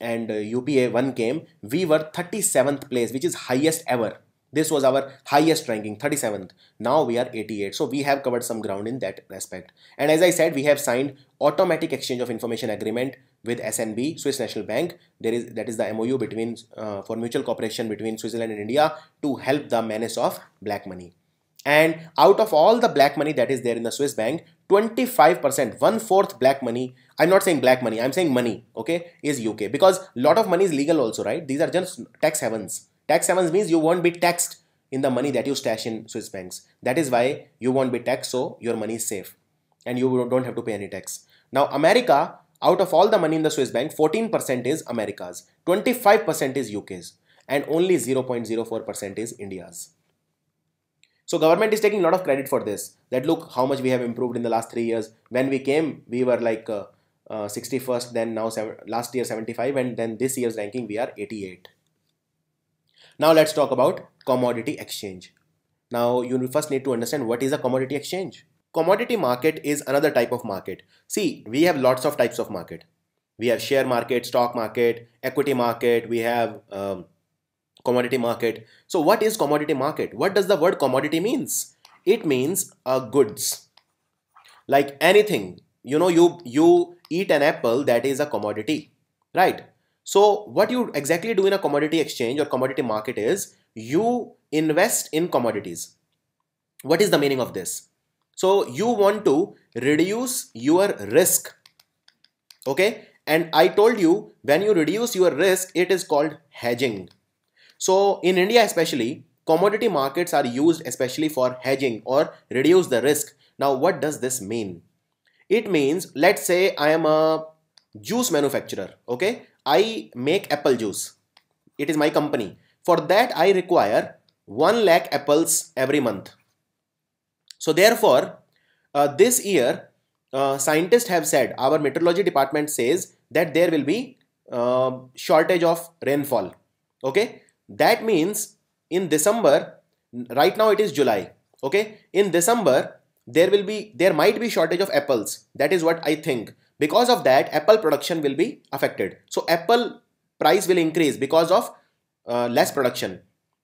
and UPA 1 came, we were 37th place, which is highest ever. This was our highest ranking, 37th. Now we are 88. So we have covered some ground in that aspect. And as I said, we have signed automatic exchange of information agreement with SNB, Swiss National Bank. That is the MOU between for mutual cooperation between Switzerland and India to help the menace of black money. And out of all the black money that is there in the Swiss bank, 25%, 1/4 black money, I'm not saying black money, I'm saying money, okay, is UK. Because a lot of money is legal also, right? These are just tax havens. Tax havens means you won't be taxed in the money that you stash in Swiss banks. That is why you won't be taxed, so your money is safe and you don't have to pay any tax. Now America, out of all the money in the Swiss bank, 14% is America's, 25% is UK's, and only 0.04% is India's. So government is taking a lot of credit for this, that look how much we have improved in the last 3 years. When we came, we were like 61st, then now last year 75, and then this year's ranking we are 88. Now let's talk about commodity exchange. Now you first need to understand what is a commodity exchange. Commodity market is another type of market. See, we have lots of types of market. We have share market, stock market, equity market, we have commodity market. So what is commodity market? What does the word commodity means? It means goods. Like anything, you eat an apple, that is a commodity, right? So what you exactly do in a commodity exchange or commodity market is you invest in commodities. What is the meaning of this? So you want to reduce your risk, okay? And I told you when you reduce your risk, it is called hedging. So in India especially, commodity markets are used especially for hedging or reduce the risk. Now what does this mean? It means, let's say I am a juice manufacturer, okay? I make apple juice. It is my company. For that I require 1 lakh apples every month. So therefore, This year, scientists have said, our meteorology department says that there will be shortage of rainfall. Okay, that means in December, right now it is July. Okay, in December there might be shortage of apples. That is what I think. Because of that, apple production will be affected. So apple price will increase because of less production.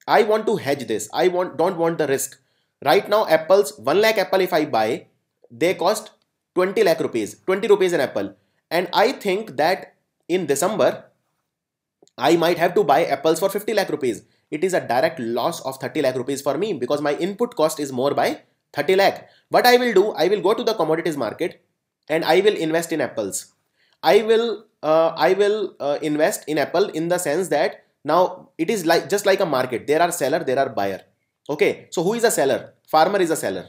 I want to hedge this. Don't want the risk. Right now, apples, 1 lakh apple if I buy, they cost 20 lakh rupees, 20 rupees an apple. And I think that in December, I might have to buy apples for 50 lakh rupees. It is a direct loss of 30 lakh rupees for me because my input cost is more by 30 lakh. What I will do, I will go to the commodities market and I will invest in apples. I will invest in apple in the sense that now it is like just like a market. There are seller, there are buyer. Okay, so who is a seller? Farmer is a seller.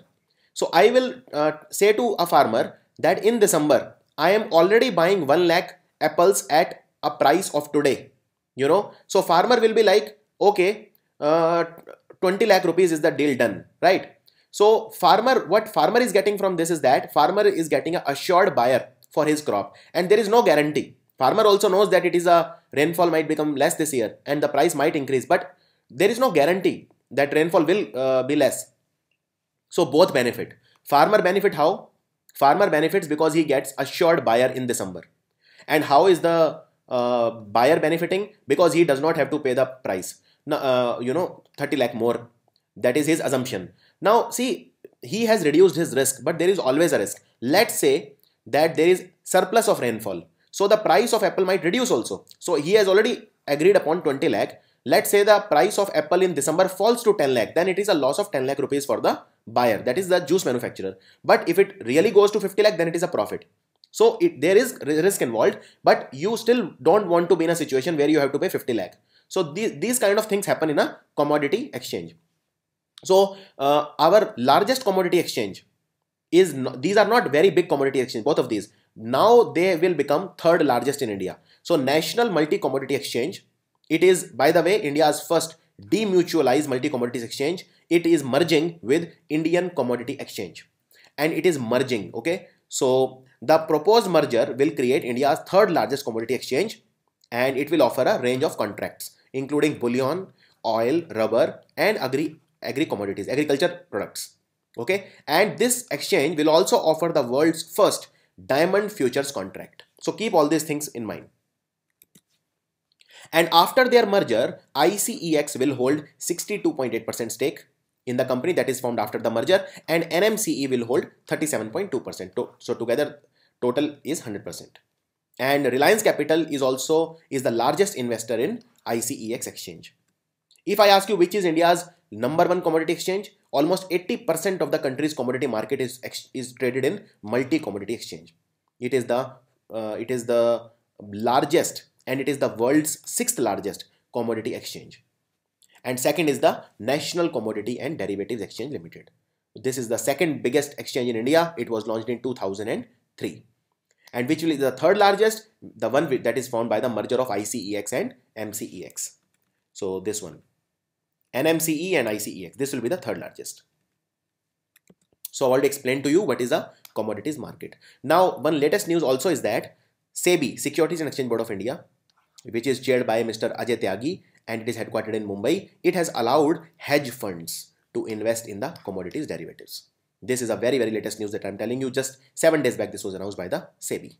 So I will say to a farmer that in December, I am already buying 1 lakh apples at a price of today. You know, so farmer will be like, okay, 20 lakh rupees is the deal done, right? So what farmer is getting from this is that farmer is getting an assured buyer for his crop, and there is no guarantee. Farmer also knows that it is a rainfall might become less this year and the price might increase, but there is no guarantee that rainfall will be less. So both benefit. Farmer benefit how? Farmer benefits because he gets assured buyer in December. And how is the buyer benefiting? Because he does not have to pay the price. Now, 30 lakh more. That is his assumption. Now, see, he has reduced his risk, but there is always a risk. Let's say that there is surplus of rainfall. So the price of apple might reduce also. So he has already agreed upon 20 lakh. Let's say the price of apple in December falls to 10 lakh. Then it is a loss of 10 lakh rupees for the buyer. That is the juice manufacturer. But if it really goes to 50 lakh, then it is a profit. So there is risk involved, but you still don't want to be in a situation where you have to pay 50 lakh. So these kind of things happen in a commodity exchange. So our largest commodity exchange is, these are not very big commodity exchange, both of these. Now they will become third largest in India. So National Multi-Commodity Exchange, it is, by the way, India's first demutualized multi-commodities exchange. It is merging with Indian Commodity Exchange, and it is merging. Okay, so the proposed merger will create India's third largest commodity exchange, and it will offer a range of contracts including bullion, oil, rubber, and agri-commodities, agriculture products. Okay, and this exchange will also offer the world's first diamond futures contract. So keep all these things in mind. And after their merger, ICEX will hold 62.8% stake in the company that is formed after the merger, and NMCE will hold 37.2%. So together, total is 100%. And Reliance Capital is the largest investor in ICEX exchange. If I ask you which is India's #1 commodity exchange, almost 80% of the country's commodity market is traded in multi-commodity exchange. It is the largest, and it is the world's 6th largest commodity exchange. And second is the National Commodity and Derivatives Exchange Limited. This is the second biggest exchange in India. It was launched in 2003. And which will be the third largest? The one that is formed by the merger of ICEX and MCEX. So this one, NMCE and ICEX, this will be the third largest. So I already explained to you what is a commodities market. Now, one latest news also is that SEBI, Securities and Exchange Board of India, which is chaired by Mr. Ajay Tyagi, and it is headquartered in Mumbai, it has allowed hedge funds to invest in the commodities derivatives. This is a very, very latest news that I'm telling you. Just 7 days back, this was announced by the SEBI.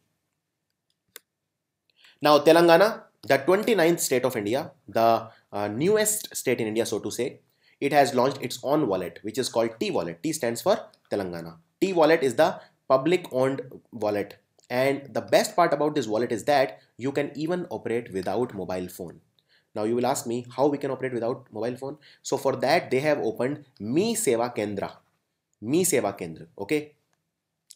Now, Telangana, the 29th state of India, the newest state in India, so to say, it has launched its own wallet, which is called T-Wallet. T stands for Telangana. T-Wallet is the public-owned wallet. And the best part about this wallet is that you can even operate without mobile phone. Now you will ask me how we can operate without mobile phone. So for that, they have opened Mi Seva Kendra. Mi Seva Kendra. Okay.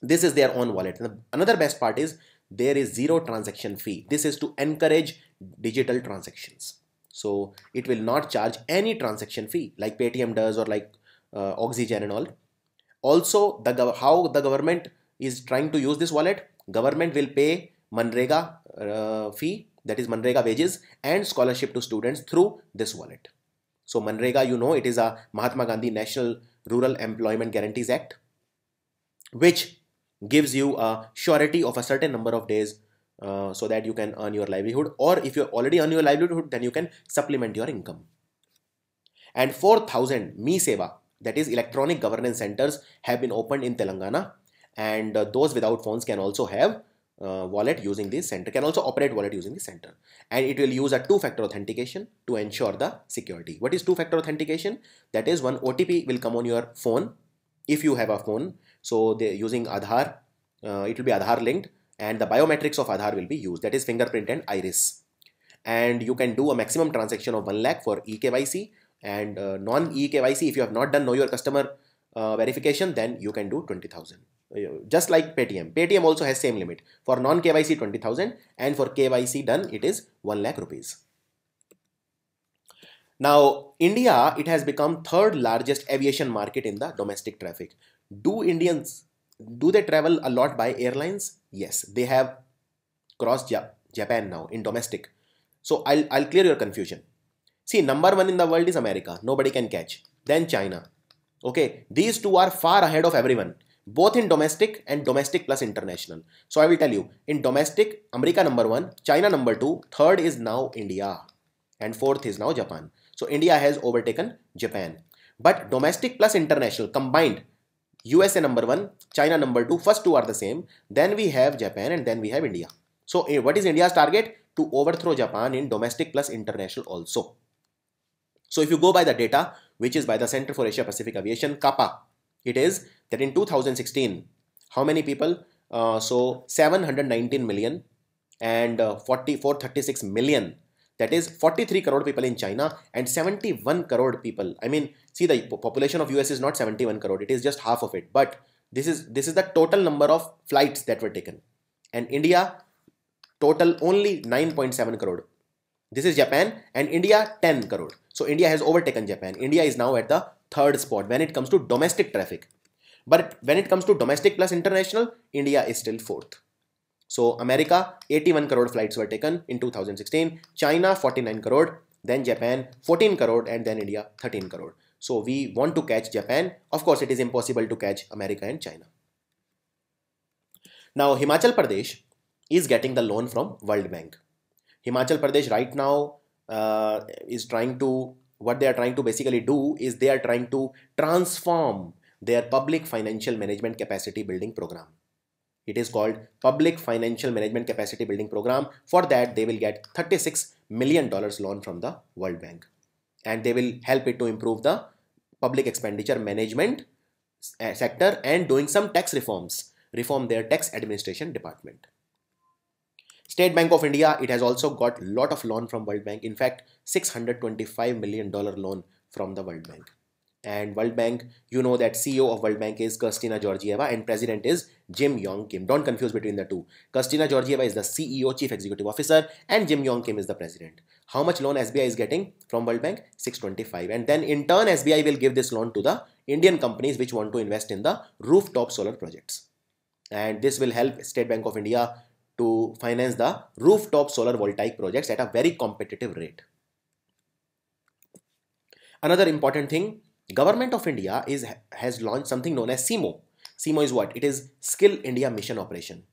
This is their own wallet. Another best part is there is zero transaction fee. This is to encourage digital transactions. So it will not charge any transaction fee like Paytm does or like Oxygen and all. Also, how the government is trying to use this wallet, government will pay Manrega fee, that is Manrega wages, and scholarship to students through this wallet. So Manrega, you know, it is a Mahatma Gandhi National Rural Employment Guarantees Act. which gives you a surety of a certain number of days so that you can earn your livelihood, or if you already earn your livelihood, then you can supplement your income. And 4,000 Me Seva, that is electronic governance centers, have been opened in Telangana, and those without phones can also have wallet using this center, can also operate wallet using this center, and it will use a two-factor authentication to ensure the security. What is two-factor authentication? That is, one OTP will come on your phone if you have a phone. So they're using Aadhaar, it will be Aadhaar linked, and the biometrics of Aadhaar will be used, that is fingerprint and iris. And you can do a maximum transaction of 1 lakh for eKYC, and non-eKYC, if you have not done know your customer verification, then you can do 20,000. Just like Paytm. Paytm also has same limit. For non-KYC 20,000, and for KYC done it is 1 lakh rupees. Now India, it has become third largest aviation market in the domestic traffic. Do Indians, do they travel a lot by airlines? Yes, they have crossed Japan now in domestic. So I'll clear your confusion. See, number one in the world is America. Nobody can catch. Then China. Okay, these two are far ahead of everyone, both in domestic and domestic plus international. So I will tell you, in domestic, America number one, China number two, third is now India, and fourth is now Japan. So India has overtaken Japan. But domestic plus international combined, USA number one, China number two, first two are the same. Then we have Japan, and then we have India. So what is India's target? To overthrow Japan in domestic plus international also. So if you go by the data, which is by the Center for Asia Pacific Aviation, CAPA, it is that in 2016, how many people? So 719 million and 436 million. That is 43 crore people in China and 71 crore people. I mean, see, the population of US is not 71 crore. It is just half of it. But this is the total number of flights that were taken. And India, total only 9.7 crore. This is Japan, and India 10 crore. So India has overtaken Japan. India is now at the third spot when it comes to domestic traffic. But when it comes to domestic plus international, India is still fourth. So America, 81 crore flights were taken in 2016. China, 49 crore. Then Japan, 14 crore. And then India, 13 crore. So we want to catch Japan. Of course, it is impossible to catch America and China. Now Himachal Pradesh is getting the loan from World Bank. Himachal Pradesh right now is trying to, what they are trying to basically do is they are trying to transform their public financial management capacity building program. It is called Public Financial Management Capacity Building Program. For that, they will get $36 million loan from the World Bank, and they will help it to improve the public expenditure management sector and doing some tax reforms, reform their tax administration department. State Bank of India, it has also got a lot of loan from World Bank. In fact, $625 million loan from the World Bank. And World Bank, you know that CEO of World Bank is Kristalina Georgieva and President is Jim Yong Kim. Don't confuse between the two. Kristalina Georgieva is the CEO, Chief Executive Officer, and Jim Yong Kim is the President. How much loan SBI is getting from World Bank? 625. And then in turn, SBI will give this loan to the Indian companies which want to invest in the rooftop solar projects. And this will help State Bank of India to finance the rooftop solar voltaic projects at a very competitive rate. Another important thing, Government of India has launched something known as SIMO. SIMO is what? It is Skill India Mission Operation.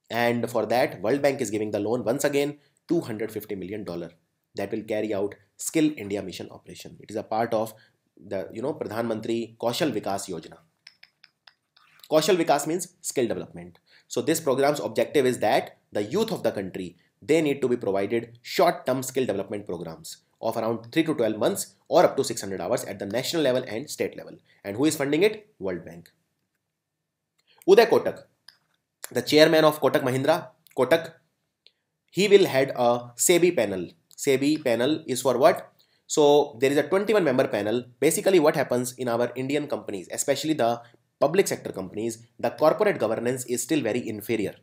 And for that, World Bank is giving the loan once again, $250 million that will carry out Skill India Mission Operation. It is a part of the, Pradhan Mantri Kaushal Vikas Yojana. Kaushal Vikas means skill development. So this program's objective is that the youth of the country, they need to be provided short-term skill development programs of around 3 to 12 months or up to 600 hours at the national level and state level. And who is funding it? World Bank. Uday Kotak, the chairman of Kotak Mahindra, Kotak, he will head a SEBI panel. SEBI panel is for what? So there is a 21-member panel. Basically what happens in our Indian companies, especially the public sector companies, the corporate governance is still very inferior,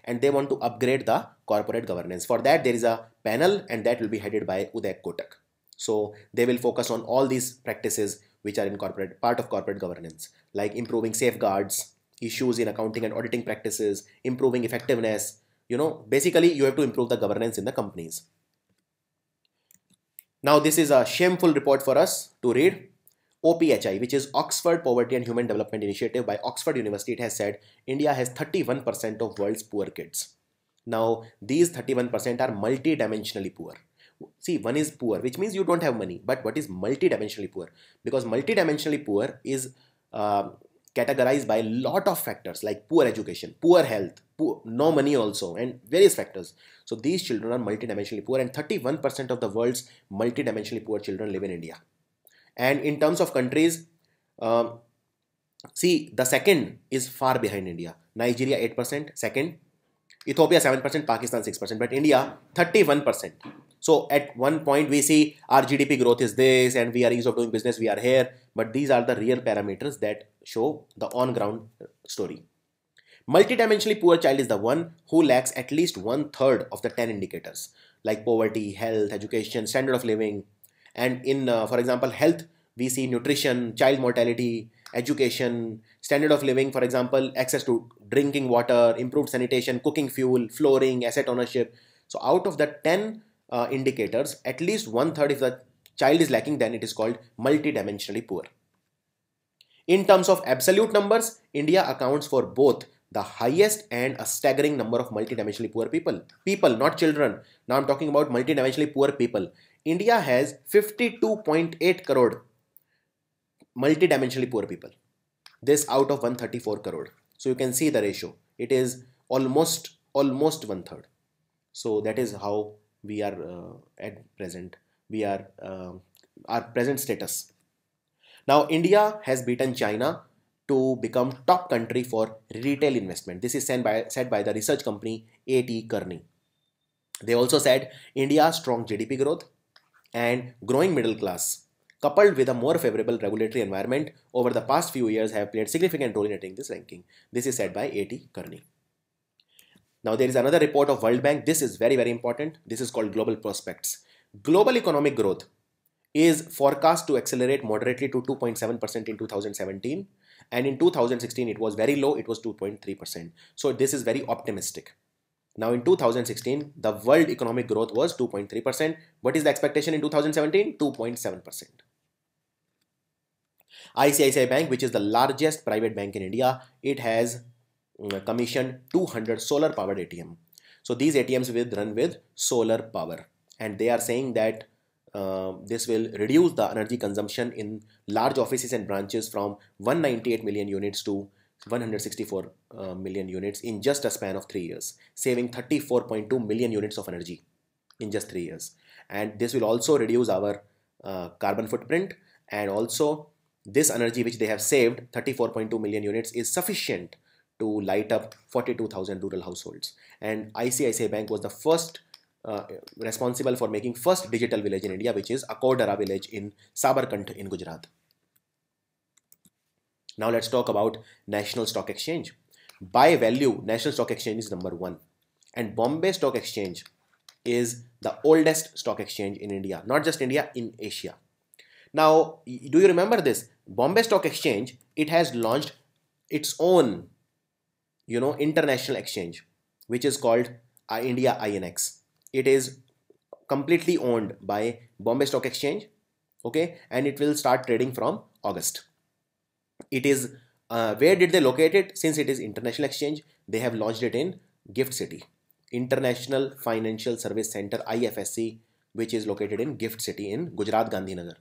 and they want to upgrade the corporate governance. For that, there is a panel, and that will be headed by Uday Kotak. So they will focus on all these practices which are in part of corporate governance, like improving safeguards, issues in accounting and auditing practices, improving effectiveness. Basically you have to improve the governance in the companies. Now this is a shameful report for us to read. OPHI, which is Oxford Poverty and Human Development Initiative by Oxford University, it has said India has 31% of world's poor kids. Now, these 31% are multidimensionally poor. See, one is poor, which means you don't have money. But what is multidimensionally poor? Because multidimensionally poor is categorized by a lot of factors like poor education, poor health, no money also, and various factors. So these children are multidimensionally poor, and 31% of the world's multidimensionally poor children live in India. And in terms of countries, see, the second is far behind India. Nigeria 8%, second. Ethiopia 7%, Pakistan 6%, but India 31%. So at one point we see our GDP growth is this and we are ease of doing business, we are here, but these are the real parameters that show the on-ground story. Multidimensionally poor child is the one who lacks at least 1/3 of the 10 indicators like poverty, health, education, standard of living. And in, for example, health, we see nutrition, child mortality, education, standard of living, for example, access to drinking water, improved sanitation, cooking fuel, flooring, asset ownership. So out of the 10 indicators, at least 1/3 if the child is lacking, then it is called multidimensionally poor. In terms of absolute numbers, India accounts for both the highest and a staggering number of multidimensionally poor people. People, not children. Now I'm talking about multidimensionally poor people. India has 52.8 crore multidimensionally poor people. This out of 134 crore. So you can see the ratio. It is almost 1/3. So that is how we are at present. We are our present status. Now India has beaten China to become top country for retail investment. This is said by the research company A.T. Kearney. They also said India's strong GDP growth and growing middle class, coupled with a more favorable regulatory environment over the past few years, have played significant role in attaining this ranking. This is said by A.T. Kearney. Now there is another report of World Bank. This is very, very important. This is called Global Prospects. Global economic growth is forecast to accelerate moderately to 2.7% in 2017. And in 2016, it was very low. It was 2.3%. So this is very optimistic. Now in 2016, the world economic growth was 2.3%. What is the expectation in 2017? 2.7%. ICICI Bank, which is the largest private bank in India, it has commissioned 200 solar powered ATM. So these ATMs will run with solar power, and they are saying that this will reduce the energy consumption in large offices and branches from 198 million units to 164 million units in just a span of 3 years, saving 34.2 million units of energy in just 3 years. And this will also reduce our carbon footprint, and also this energy which they have saved, 34.2 million units, is sufficient to light up 42,000 rural households. And ICICI Bank was the first responsible for making first digital village in India, which is Akodara village in Sabarkant in Gujarat. Now let's talk about National Stock Exchange. By value, National Stock Exchange is number 1, and Bombay Stock Exchange is the oldest stock exchange in India, not just India, in Asia. Now, do you remember this? Bombay Stock Exchange, it has launched its own, international exchange, which is called India INX. It is completely owned by Bombay Stock Exchange, okay, and it will start trading from August. It is, where did they locate it? Since it is international exchange, they have launched it in Gift City, International Financial Service Center, IFSC, which is located in Gift City in Gujarat, Gandhinagar.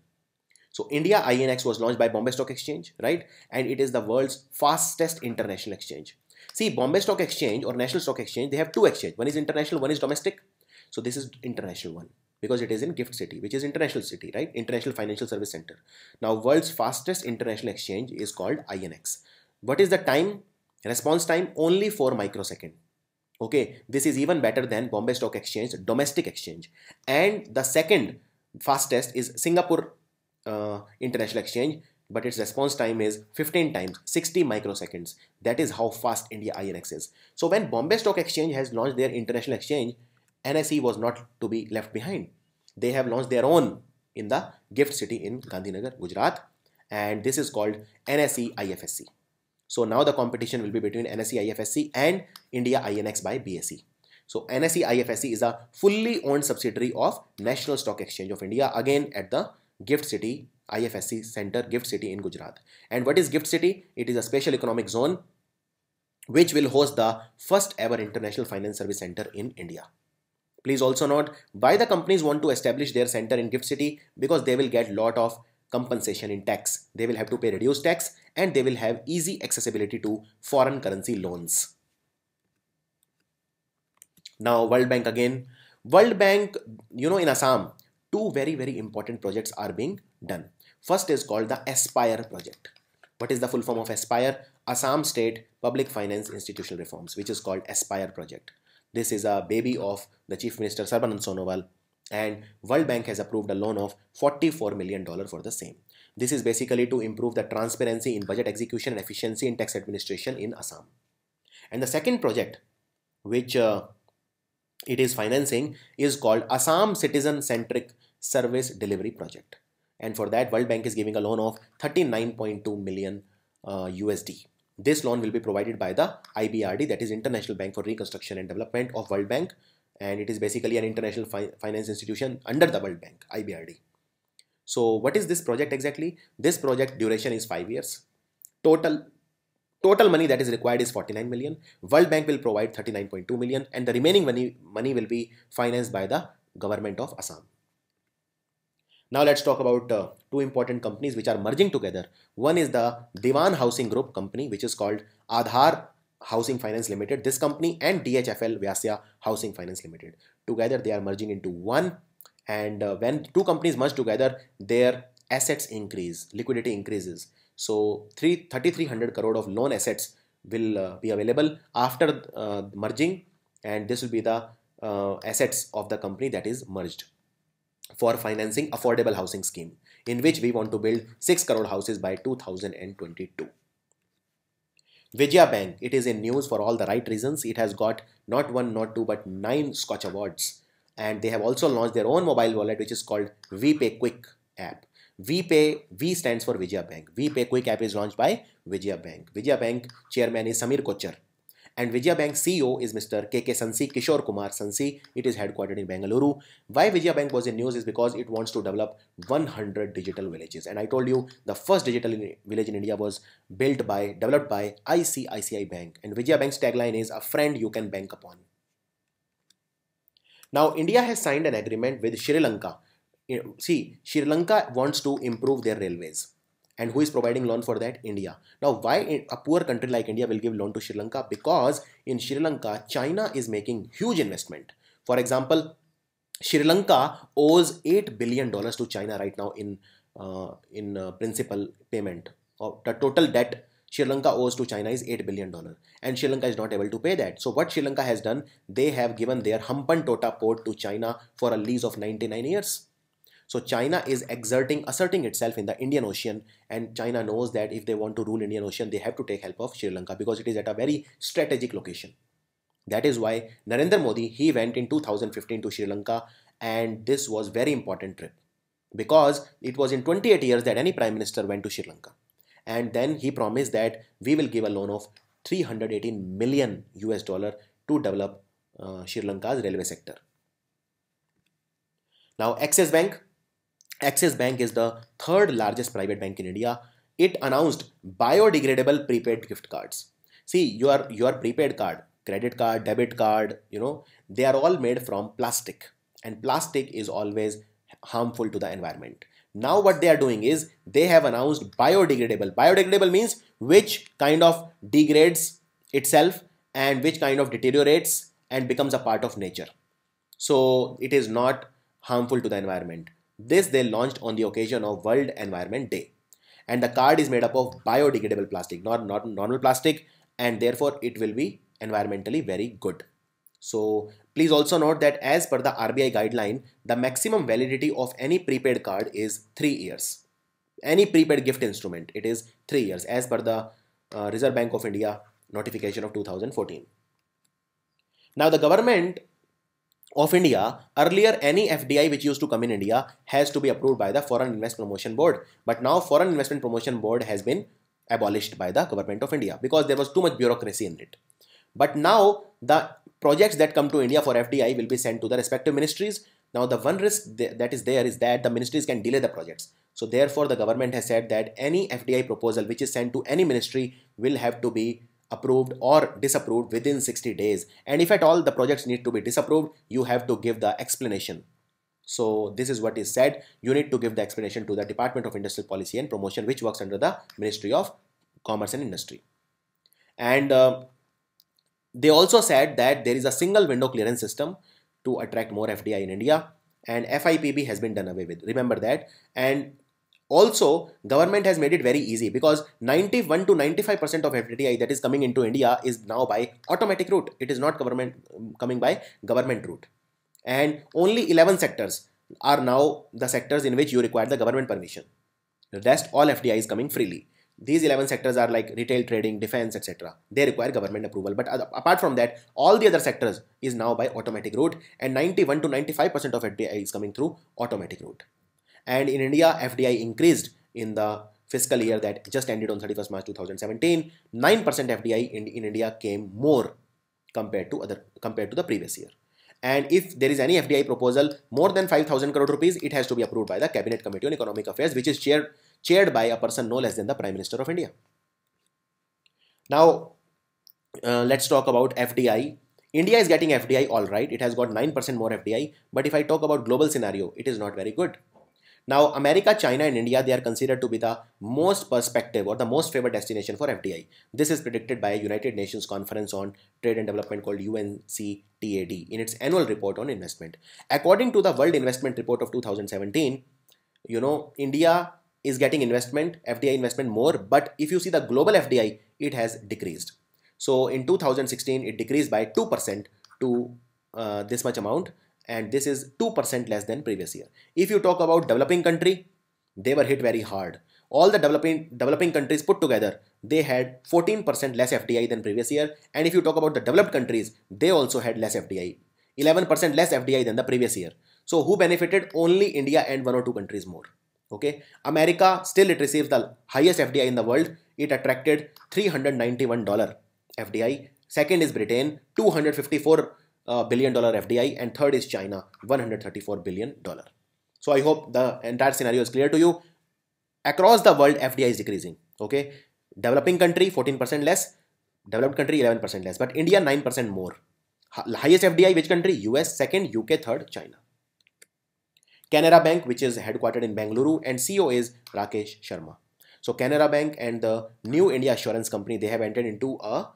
So India INX was launched by Bombay Stock Exchange, right? And it is the world's fastest international exchange. See, Bombay Stock Exchange or National Stock Exchange, they have two exchanges. One is international, one is domestic. So this is international one because it is in Gift City, which is international city, right? International Financial Service Center. Now, world's fastest international exchange is called INX. What is the time? Response time? Only 4 microseconds. Okay, this is even better than Bombay Stock Exchange, domestic exchange. And the second fastest is Singapore International Exchange, but its response time is 15 times, 60 microseconds. That is how fast India INX is. So when Bombay Stock Exchange has launched their international exchange, NSE was not to be left behind. They have launched their own in the Gift City in Gandhinagar, Gujarat, and this is called NSE IFSC. So now the competition will be between NSE IFSC and India INX by BSE. So NSE IFSC is a fully owned subsidiary of National Stock Exchange of India, again at the Gift City IFSC Center Gift City in Gujarat. And what is Gift City? It is a special economic zone which will host the first ever international finance service center in India. Please also note why the companies want to establish their center in Gift City, because they will get lot of compensation in tax. They will have to pay reduced tax and they will have easy accessibility to foreign currency loans. Now World Bank again. World Bank, in Assam, two very important projects are being done. First is called the Aspire project. What is the full form of Aspire? Assam State Public Finance Institutional Reforms, which is called Aspire project. This is a baby of the Chief Minister Sarbanand Sonowal, and World Bank has approved a loan of $44 million for the same. This is basically to improve the transparency in budget execution and efficiency in tax administration in Assam. And the second project which it is financing is called Assam Citizen Centric Service Delivery Project. And for that, World Bank is giving a loan of 39.2 million USD. This loan will be provided by the IBRD, that is International Bank for Reconstruction and Development of World Bank, and it is basically an international finance institution under the World Bank, IBRD. So what is this project exactly? This project duration is 5 years. Total money that is required is 49 million. World Bank will provide 39.2 million, and the remaining money will be financed by the government of Assam. Now let's talk about two important companies which are merging together. One is the Diwan Housing Group company, which is called Aadhar Housing Finance Limited. This company and DHFL Vyasya Housing Finance Limited. Together they are merging into one, and when two companies merge together, their assets increase, liquidity increases. So 3,300 crore of loan assets will be available after merging, and this will be the assets of the company that is merged for financing affordable housing scheme, in which we want to build 6 crore houses by 2022. Vijaya Bank, it is in news for all the right reasons. It has got not one, not two, but 9 Scotch Awards, and they have also launched their own mobile wallet, which is called VPay Quick app. V stands for Vijaya Bank. VPay Quick app is launched by Vijaya Bank. Vijaya Bank chairman is Samir Kochar, and Vijaya Bank CEO is Mr. Sansi, Kishore Kumar Sansi. It is headquartered in Bengaluru. Why Vijaya Bank was in news is because it wants to develop 100 digital villages. And I told you the first digital village in India was developed by ICICI Bank. And Vijaya Bank's tagline is, a friend you can bank upon. Now India has signed an agreement with Sri Lanka. See, Sri Lanka wants to improve their railways. And who is providing loan for that? India. Now, why a poor country like India will give loan to Sri Lanka? Because in Sri Lanka, China is making huge investment. For example, Sri Lanka owes $8 billion to China right now in principal payment. The total debt Sri Lanka owes to China is $8 billion, and Sri Lanka is not able to pay that. So what Sri Lanka has done, they have given their Hampantota port to China for a lease of 99 years. So China is asserting itself in the Indian Ocean, and China knows that if they want to rule Indian Ocean, they have to take help of Sri Lanka because it is at a very strategic location. That is why Narendra Modi, he went in 2015 to Sri Lanka, and this was very important trip because it was in 28 years that any prime minister went to Sri Lanka. And then he promised that we will give a loan of $318 million to develop Sri Lanka's railway sector. Now Axis Bank. Axis Bank is the third largest private bank in India. It announced biodegradable prepaid gift cards. See, your prepaid card, credit card, debit card, they are all made from plastic, and plastic is always harmful to the environment. Now what they are doing is they have announced biodegradable. Biodegradable means which kind of degrades itself and which kind of deteriorates and becomes a part of nature. So it is not harmful to the environment. This they launched on the occasion of World Environment Day. And the card is made up of biodegradable plastic, not normal plastic, and therefore it will be environmentally very good. So please also note that as per the RBI guideline, the maximum validity of any prepaid card is 3 years. Any prepaid gift instrument, it is 3 years as per the Reserve Bank of India notification of 2014. Now the government of India, earlier any FDI which used to come in India has to be approved by the Foreign Investment Promotion Board. But now Foreign Investment Promotion Board has been abolished by the government of India because there was too much bureaucracy in it. But now the projects that come to India for FDI will be sent to the respective ministries. Now the one risk that is there is that the ministries can delay the projects. So therefore, the government has said that any FDI proposal which is sent to any ministry will have to be approved or disapproved within 60 days. And if at all the projects need to be disapproved, you have to give the explanation. So this is what is said. You need to give the explanation to the Department of Industrial Policy and Promotion, which works under the Ministry of Commerce and Industry. And they also said that there is a single window clearance system to attract more FDI in India, and FIPB has been done away with. Remember that. And also, government has made it very easy, because 91 to 95% of FDI that is coming into India is now by automatic route. It is not coming by government route. And only 11 sectors are now the sectors in which you require the government permission. The rest, all FDI is coming freely. These 11 sectors are like retail, trading, defense, etc. They require government approval. But apart from that, all the other sectors is now by automatic route, and 91 to 95% of FDI is coming through automatic route. And in India, FDI increased in the fiscal year that just ended on 31st March 2017. 9% FDI in India came more compared to the previous year. And if there is any FDI proposal more than 5,000 crore rupees, it has to be approved by the Cabinet Committee on Economic Affairs, which is chaired by a person no less than the Prime Minister of India. Now, let's talk about FDI. India is getting FDI all right. It has got 9% more FDI. But if I talk about global scenario, it is not very good. Now, America, China and India, they are considered to be the most prospective or the most favored destination for FDI. This is predicted by a United Nations Conference on Trade and Development called UNCTAD in its annual report on investment. According to the World Investment Report of 2017, India is getting FDI investment more, but if you see the global FDI, it has decreased. So in 2016, it decreased by 2% to this much amount, and this is 2% less than previous year. If you talk about developing country, they were hit very hard. All the developing countries put together, they had 14% less FDI than previous year. And if you talk about the developed countries, they also had less FDI, 11% less FDI than the previous year. So who benefited? Only India and 1 or 2 countries more. Okay, America, still it receives the highest FDI in the world. It attracted $391 FDI. Second is Britain, $254 billion FDI, and third is China, $134 billion. So I hope the entire scenario is clear to you. Across the world, FDI is decreasing. Okay, developing country 14% less, developed country 11% less, but India 9% more. Highest FDI which country? US, second UK, third China. Canara Bank, which is headquartered in Bengaluru, and CEO is Rakesh Sharma. So Canara Bank and the New India Assurance Company, they have entered into a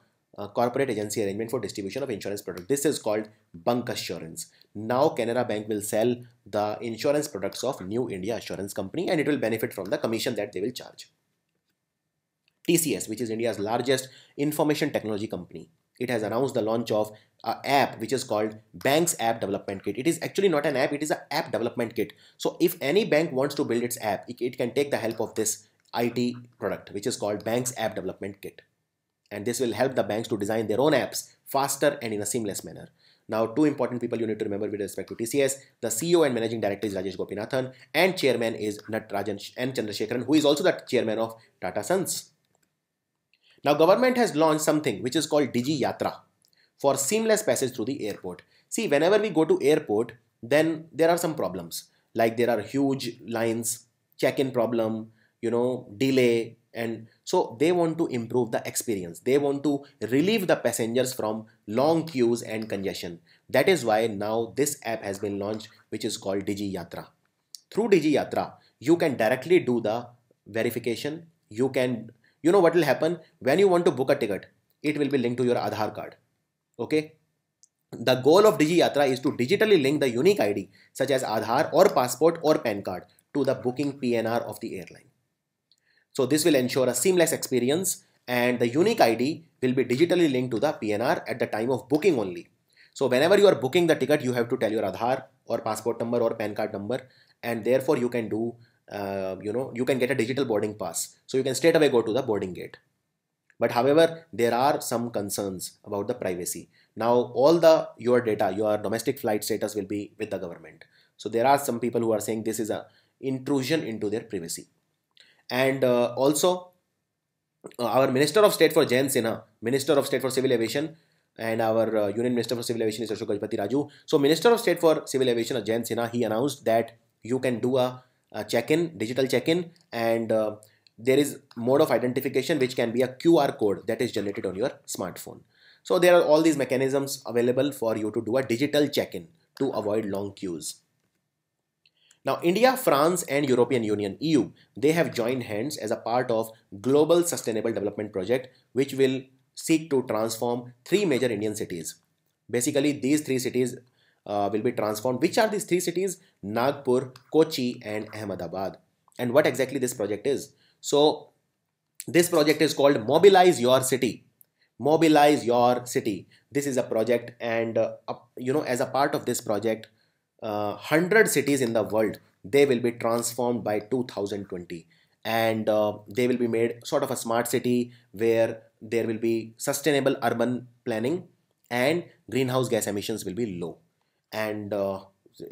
corporate agency arrangement for distribution of insurance products. This is called Bank Assurance. Now Canara Bank will sell the insurance products of New India Assurance Company, and it will benefit from the commission that they will charge. TCS, which is India's largest information technology company, it has announced the launch of an app which is called Bank's App Development Kit. It is actually not an app, it is an app development kit. So if any bank wants to build its app, it can take the help of this IT product, which is called Bank's App Development Kit. And this will help the banks to design their own apps faster and in a seamless manner. Now, 2 important people you need to remember with respect to TCS. The CEO and Managing Director is Rajesh Gopinathan, and Chairman is Natarajan N. Chandrasekharan, who is also the Chairman of Tata Sons. Now, government has launched something which is called Digi Yatra for seamless passage through the airport. See, whenever we go to airport, then there are some problems. Like there are huge lines, check-in problem, delay. And so they want to improve the experience. They want to relieve the passengers from long queues and congestion. That is why now this app has been launched, which is called Digi Yatra. Through Digi Yatra, you can directly do the verification. You can, what will happen when you want to book a ticket, it will be linked to your Aadhaar card. Okay. The goal of Digi Yatra is to digitally link the unique ID such as Aadhaar or passport or PAN card to the booking PNR of the airline. So this will ensure a seamless experience, and the unique ID will be digitally linked to the PNR at the time of booking only. So whenever you are booking the ticket, you have to tell your Aadhaar or passport number or PAN card number, and therefore you can do, you can get a digital boarding pass. So you can straight away go to the boarding gate. But however, there are some concerns about the privacy. Now all your data, your domestic flight status will be with the government. So there are some people who are saying this is an intrusion into their privacy. And also, our Minister of State for Jain Sinha, Minister of State for Civil Aviation, and our Union Minister for Civil Aviation is Ashok Gajpati Raju. So Minister of State for Civil Aviation, Jain Sinha, he announced that you can do a check-in, digital check-in, and there is mode of identification which can be a QR code that is generated on your smartphone. So there are all these mechanisms available for you to do a digital check-in to avoid long queues. Now, India, France, and European Union (EU), they have joined hands as a part of Global Sustainable Development Project, which will seek to transform 3 major Indian cities. Basically, these 3 cities will be transformed. Which are these 3 cities? Nagpur, Kochi, and Ahmedabad. And what exactly this project is? So, this project is called Mobilize Your City. Mobilize Your City. This is a project, and as a part of this project, 100 cities in the world, they will be transformed by 2020, and they will be made sort of a smart city where there will be sustainable urban planning and greenhouse gas emissions will be low. And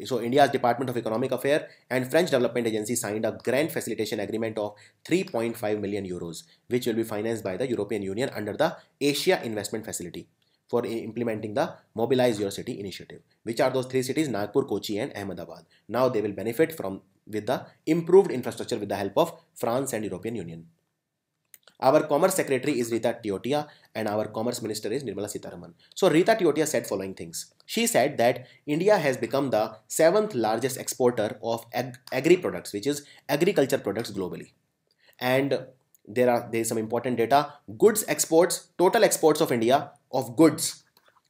so India's Department of Economic Affairs and French Development Agency signed a grant facilitation agreement of 3.5 million euros, which will be financed by the European Union under the Asia Investment Facility for implementing the Mobilize Your City initiative. Which are those 3 cities? Nagpur, Kochi, and Ahmedabad. Now they will benefit from with the improved infrastructure with the help of France and European Union. Our Commerce Secretary is Rita Tiotia and our Commerce Minister is Nirmala Sitharaman. So Rita Tiotia said following things. She said that India has become the 7th largest exporter of agri products, which is agriculture products globally. And there is some important data. Goods exports, total exports of India of goods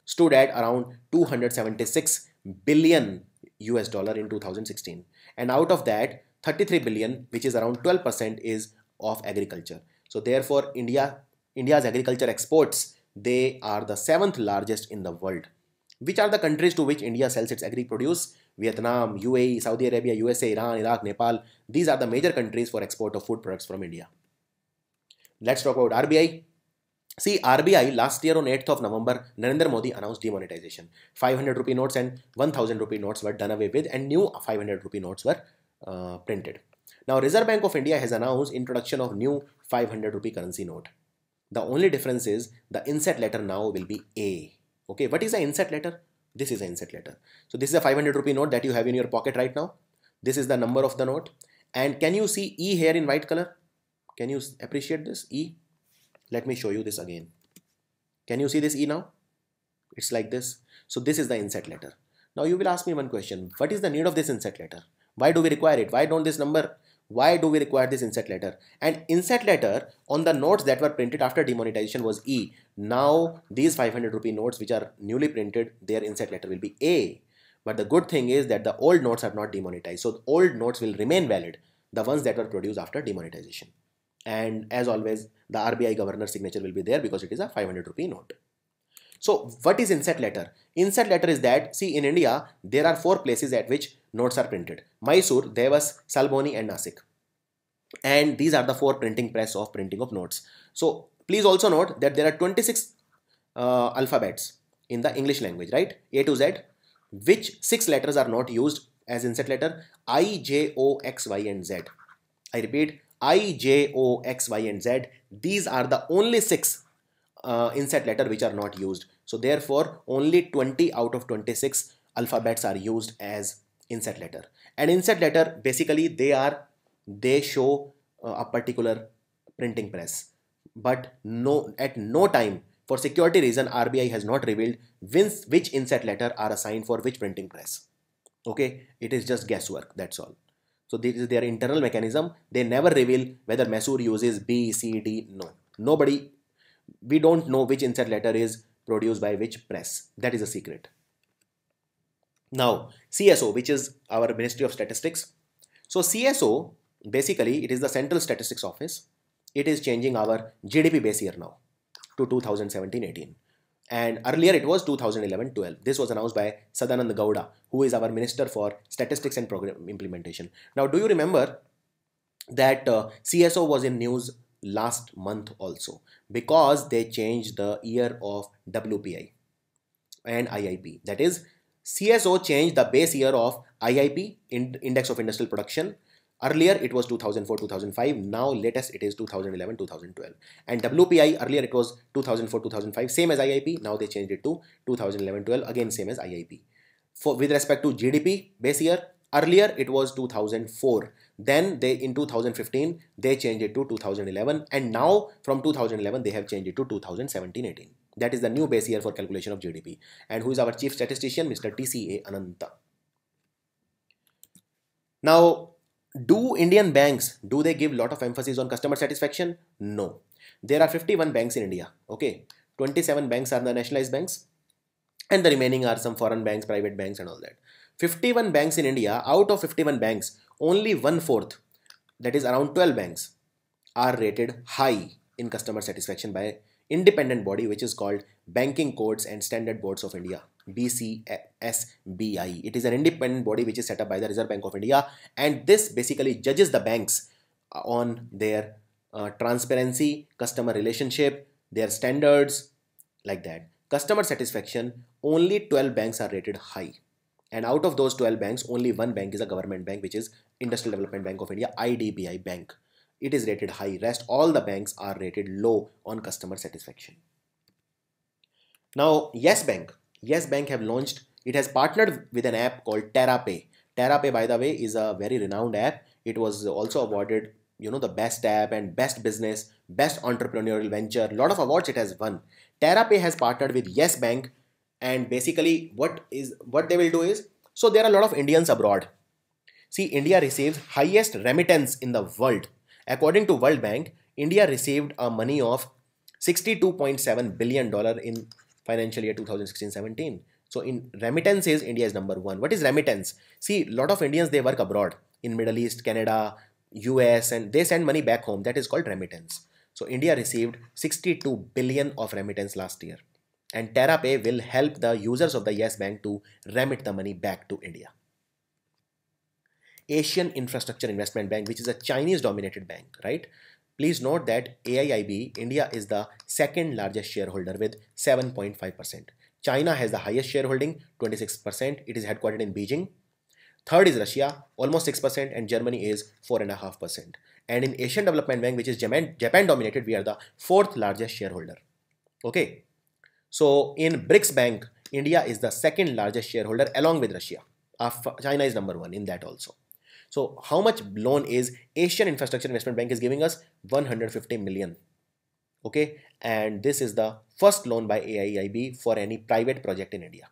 stood at around 276 billion US dollar in 2016. And out of that, 33 billion, which is around 12%, is of agriculture. So therefore, India's agriculture exports, they are the 7th largest in the world. Which are the countries to which India sells its agri produce? Vietnam, UAE, Saudi Arabia, USA, Iran, Iraq, Nepal. These are the major countries for export of food products from India. Let's talk about RBI. See, RBI last year on 8th of November, Narendra Modi announced demonetization. 500 rupee notes and 1000 rupee notes were done away with and new 500 rupee notes were printed. Now, Reserve Bank of India has announced introduction of new 500 rupee currency note. The only difference is the inset letter now will be A. Okay, what is the inset letter? This is the inset letter. So this is a 500 rupee note that you have in your pocket right now. This is the number of the note. And can you see E here in white color? Can you appreciate this E? Let me show you this again. Can you see this E now? It's like this. So this is the inset letter. Now you will ask me one question. What is the need of this inset letter? Why do we require it? Why do we require this inset letter? And inset letter on the notes that were printed after demonetization was E. Now these 500 rupee notes which are newly printed, their inset letter will be A. But the good thing is that the old notes are not demonetized. So old notes will remain valid, the ones that were produced after demonetization. And as always, the RBI governor's signature will be there because it is a 500 rupee note. So what is inset letter? Inset letter is that, see, in India, there are 4 places at which notes are printed. Mysore, Devas, Salboni and Nasik. And these are the 4 printing press of printing of notes. So please also note that there are 26 alphabets in the English language, right? A to Z. Which 6 letters are not used as inset letter? I, J, O, X, Y and Z. I repeat, I, J, O, X, Y and Z. These are the only 6 inset letter which are not used. So therefore, only 20 out of 26 alphabets are used as inset letter. And inset letter, basically they show a particular printing press. But at no time, for security reason, RBI has not revealed which inset letter are assigned for which printing press. Okay, it is just guesswork, that's all. So this is their internal mechanism. They never reveal whether Mysore uses B, C, D. No. We don't know which inset letter is produced by which press. That is a secret. Now, CSO, which is our Ministry of Statistics. So CSO, basically, it is the Central Statistics Office. It is changing our GDP base year now to 2017-18. And earlier it was 2011-12. This was announced by Sadanand Gowda, who is our Minister for Statistics and Program Implementation. Now, do you remember that CSO was in news last month also because they changed the year of WPI and IIP. That is, CSO changed the base year of IIP, Index of Industrial Production. Earlier it was 2004-2005, now latest it is 2011-2012. And WPI, earlier it was 2004-2005, same as IIP, now they changed it to 2011-12, again same as IIP. With respect to GDP base year, earlier it was 2004, Then they in 2015 they changed it to 2011, and now from 2011 they have changed it to 2017-18. That is the new base year for calculation of GDP. And who is our chief statistician? Mr. TCA Ananta. Now, do Indian banks, do they give lot of emphasis on customer satisfaction? No. There are 51 banks in India. Okay, 27 banks are the nationalized banks, and the remaining are some foreign banks, private banks and all that. 51 banks in India. Out of 51 banks, only 1/4, that is around 12 banks, are rated high in customer satisfaction by independent body which is called Banking Codes and Standard Boards of India, BCSBI. It is an independent body which is set up by the Reserve Bank of India, and this basically judges the banks on their transparency, customer relationship, their standards, like that. Customer satisfaction, only 12 banks are rated high, and out of those 12 banks, only one bank is a government bank, which is Industrial Development Bank of India, IDBI Bank. It is rated high. Rest all the banks are rated low on customer satisfaction. Now, Yes Bank have launched, it has partnered with an app called TerraPay. TerraPay, by the way, is a very renowned app. It was also awarded, the best app and best business, best entrepreneurial venture. A lot of awards it has won. TerraPay has partnered with Yes Bank, and basically what they will do is, so there are a lot of Indians abroad. See, India receives highest remittance in the world. According to World Bank, India received a money of $62.7 billion in financial year 2016-17. So in remittances, India is number one. What is remittance? See, a lot of Indians, they work abroad in Middle East, Canada, US, and they send money back home. That is called remittance. So India received 62 billion of remittance last year. And TerraPay will help the users of the Yes Bank to remit the money back to India. Asian Infrastructure Investment Bank, which is a Chinese dominated bank, right? Please note that AIIB, India is the second largest shareholder with 7.5%. China has the highest shareholding, 26%. It is headquartered in Beijing. Third is Russia, almost 6%, and Germany is 4.5%. And in Asian Development Bank, which is Japan dominated, we are the fourth largest shareholder. Okay. So in BRICS Bank, India is the second largest shareholder along with Russia. China is number one in that also. So how much loan is Asian Infrastructure Investment Bank is giving us? 150 million. Okay, and this is the first loan by AIIB for any private project in India.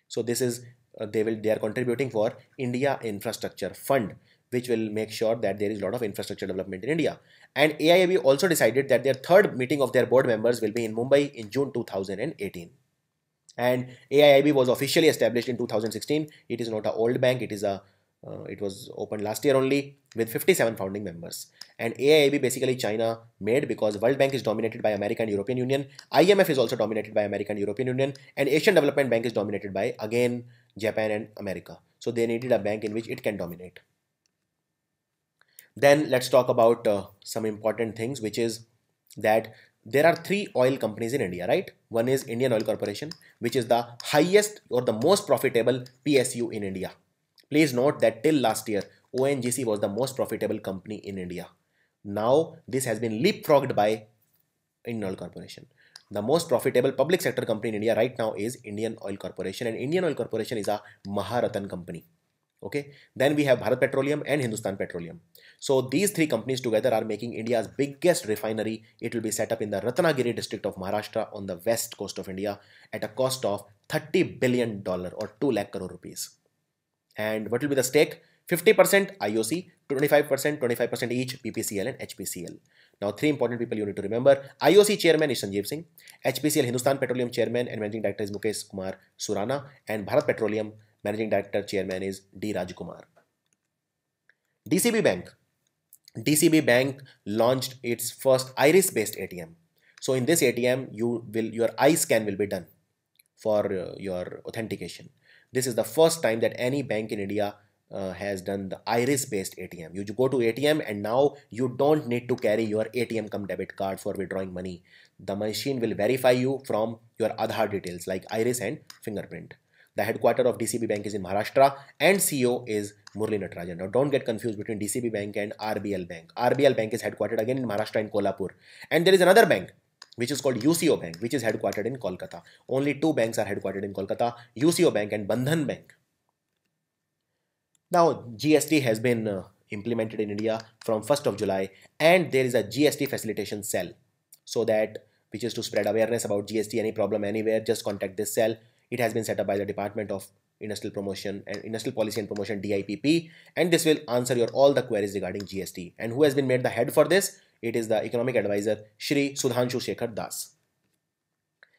So this is they are contributing for India Infrastructure Fund, which will make sure that there is a lot of infrastructure development in India. And AIIB also decided that their third meeting of their board members will be in Mumbai in June 2018. And AIIB was officially established in 2016. It is not an old bank. It was opened last year only with 57 founding members. And AIIB basically China made, because World Bank is dominated by America and European Union. IMF is also dominated by America and European Union. And Asian Development Bank is dominated by, again, Japan and America. So they needed a bank in which it can dominate. Then let's talk about some important things, which is that there are 3 oil companies in India, right? One is Indian Oil Corporation, which is the highest or the most profitable PSU in India. Please note that till last year, ONGC was the most profitable company in India. Now, this has been leapfrogged by Indian Oil Corporation. The most profitable public sector company in India right now is Indian Oil Corporation, and Indian Oil Corporation is a Maharatan company. Okay. Then we have Bharat Petroleum and Hindustan Petroleum. So these 3 companies together are making India's biggest refinery. It will be set up in the Ratnagiri district of Maharashtra on the west coast of India at a cost of $30 billion or 2 lakh crore rupees. And what will be the stake? 50% IOC, 25% each BPCL and HPCL. Now, 3 important people you need to remember. IOC chairman is Sanjeev Singh. HPCL Hindustan Petroleum chairman and managing director is Mukesh Kumar Surana. And Bharat Petroleum managing director chairman is D. Rajkumar. DCB Bank. DCB Bank launched its first iris-based ATM. So in this ATM, your eye scan will be done for your authentication. This is the first time that any bank in India has done the iris-based ATM. You go to ATM and now you don't need to carry your ATM cum debit card for withdrawing money. The machine will verify you from your Aadhaar details like iris and fingerprint. The headquarters of DCB Bank is in Maharashtra and CEO is Murli Natarajan. Now don't get confused between DCB Bank and RBL Bank. RBL Bank is headquartered again in Maharashtra in Kolhapur. And there is another bank which is called UCO Bank, which is headquartered in Kolkata. Only 2 banks are headquartered in Kolkata, UCO Bank and Bandhan Bank. Now, GST has been implemented in India from 1st of July, and there is a GST facilitation cell, so that which is to spread awareness about GST. Any problem anywhere, just contact this cell. It has been set up by the Department of Industrial Promotion and Industrial Policy and Promotion, DIPP, and this will answer your all the queries regarding GST. And who has been made the head for this? It is the economic advisor Shri Sudhanshu Shekhar Das.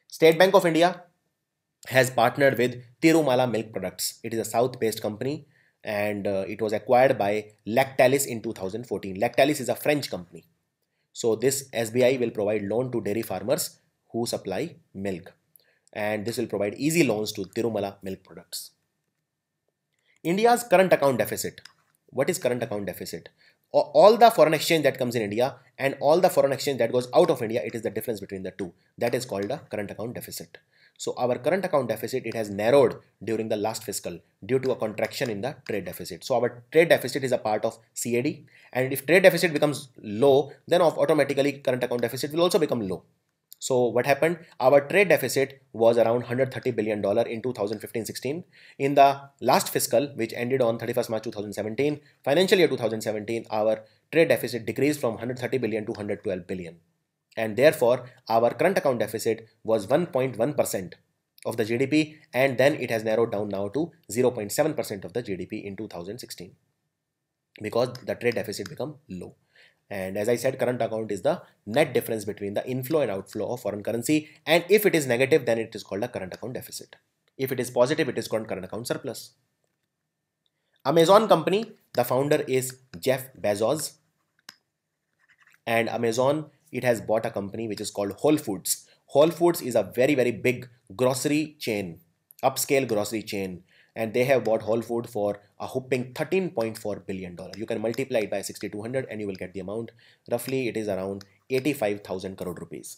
State Bank of India has partnered with Tirumala Milk Products. It is a south-based company, and it was acquired by Lactalis in 2014. Lactalis is a French company. So this SBI will provide loan to dairy farmers who supply milk, and this will provide easy loans to Tirumala Milk Products. India's current account deficit. What is current account deficit? All the foreign exchange that comes in India and all the foreign exchange that goes out of India, it is the difference between the two. That is called a current account deficit. So our current account deficit, it has narrowed during the last fiscal due to a contraction in the trade deficit. So our trade deficit is a part of CAD, and if trade deficit becomes low, then automatically current account deficit will also become low. So what happened? Our trade deficit was around $130 billion in 2015-16. In the last fiscal, which ended on 31st March 2017, financial year 2017, our trade deficit decreased from 130 billion to 112 billion. And therefore, our current account deficit was 1.1% of the GDP, and then it has narrowed down now to 0.7% of the GDP in 2016 because the trade deficit become low. And as I said, current account is the net difference between the inflow and outflow of foreign currency. And if it is negative, then it is called a current account deficit. If it is positive, it is called current account surplus. Amazon company, the founder is Jeff Bezos. And Amazon, it has bought a company which is called Whole Foods. Whole Foods is a very, very big grocery chain, upscale grocery chain. And they have bought Whole Food for a whopping $13.4 billion. You can multiply it by 6,200 and you will get the amount. Roughly, it is around 85,000 crore rupees.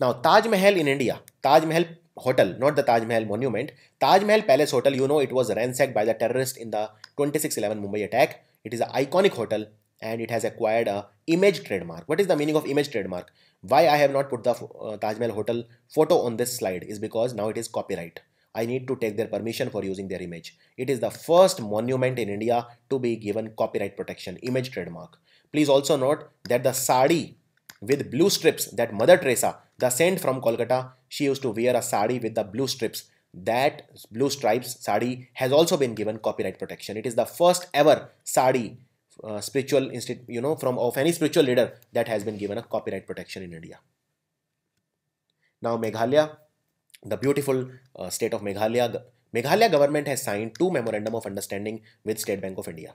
Now, Taj Mahal in India, Taj Mahal Hotel, not the Taj Mahal Monument, Taj Mahal Palace Hotel, you know, it was ransacked by the terrorists in the 26/11 Mumbai attack. It is an iconic hotel and it has acquired a image trademark. What is the meaning of image trademark? Why I have not put the Taj Mahal Hotel photo on this slide is because now it is copyright. I need to take their permission for using their image. It is the first monument in India to be given copyright protection, image trademark. Please also note that the sari with blue strips that Mother Teresa, the saint from Kolkata, she used to wear a sari with the blue strips. That blue stripes sari has also been given copyright protection. It is the first ever sari spiritual institute, of any spiritual leader that has been given a copyright protection in India. Now Meghalaya. The beautiful state of Meghalaya. Meghalaya government has signed 2 memorandum of understanding with State Bank of India.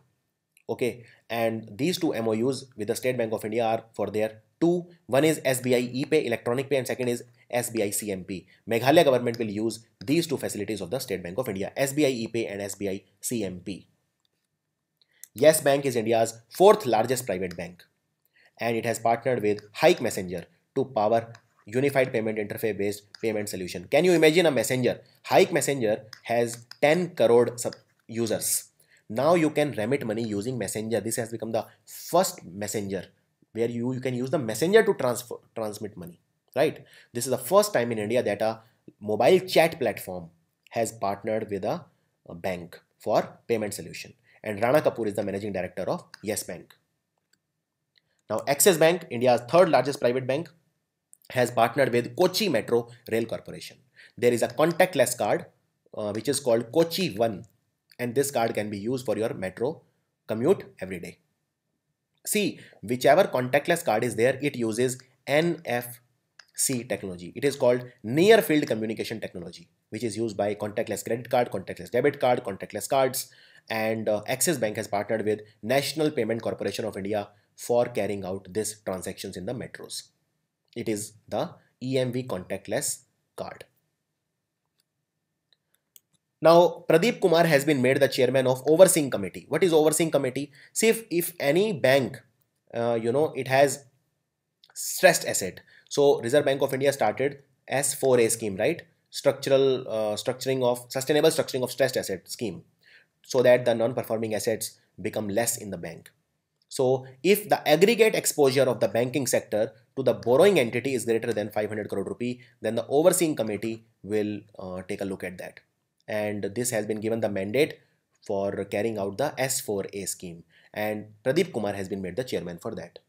Okay, and these 2 MOUs with the State Bank of India are for their 2. One is SBI ePay, electronic pay, and second is SBI CMP. Meghalaya government will use these 2 facilities of the State Bank of India, SBI ePay and SBI CMP. Yes Bank is India's 4th largest private bank, and it has partnered with Hike Messenger to power unified payment interface based payment solution. Can you imagine a messenger? Hike Messenger has 10 crore users. Now you can remit money using messenger. This has become the first messenger where you can use the messenger to transmit money, right? This is the first time in India that a mobile chat platform has partnered with a bank for payment solution. And Rana Kapoor is the managing director of Yes Bank. Now Axis Bank, India's 3rd largest private bank, has partnered with Kochi Metro Rail Corporation. There is a contactless card which is called Kochi One, and this card can be used for your metro commute every day. See, whichever contactless card is there, it uses NFC technology. It is called Near Field Communication Technology, which is used by contactless credit card, contactless debit card, contactless cards, and Axis Bank has partnered with National Payment Corporation of India for carrying out these transactions in the metros. It is the EMV contactless card. Now, Pradeep Kumar has been made the chairman of Overseeing Committee. What is Overseeing Committee? See, if any bank, it has stressed asset. So, Reserve Bank of India started S4A scheme, right? Sustainable structuring of stressed asset scheme, so that the non-performing assets become less in the bank. So, if the aggregate exposure of the banking sector to the borrowing entity is greater than 500 crore rupee, then the Overseeing Committee will take a look at that. And this has been given the mandate for carrying out the S4A scheme, and Pradeep Kumar has been made the chairman for that.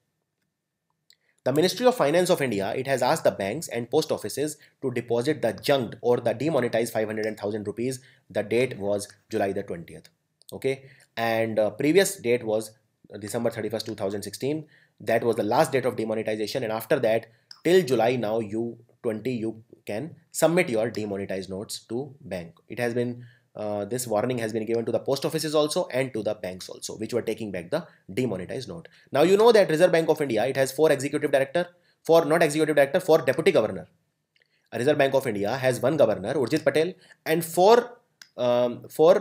The Ministry of Finance of India, it has asked the banks and post offices to deposit the junked or the demonetized 500 and 1000 rupees. The date was July the 20th. Okay, and previous date was December 31st, 2016. That was the last date of demonetization, and after that till July now you can submit your demonetized notes to bank. It has been this warning has been given to the post offices also and to the banks also, which were taking back the demonetized note. Now you know that Reserve Bank of India, it has 4 executive director, 4 not executive director, 4 deputy governor. Reserve Bank of India has 1 governor, Urjit Patel, and 4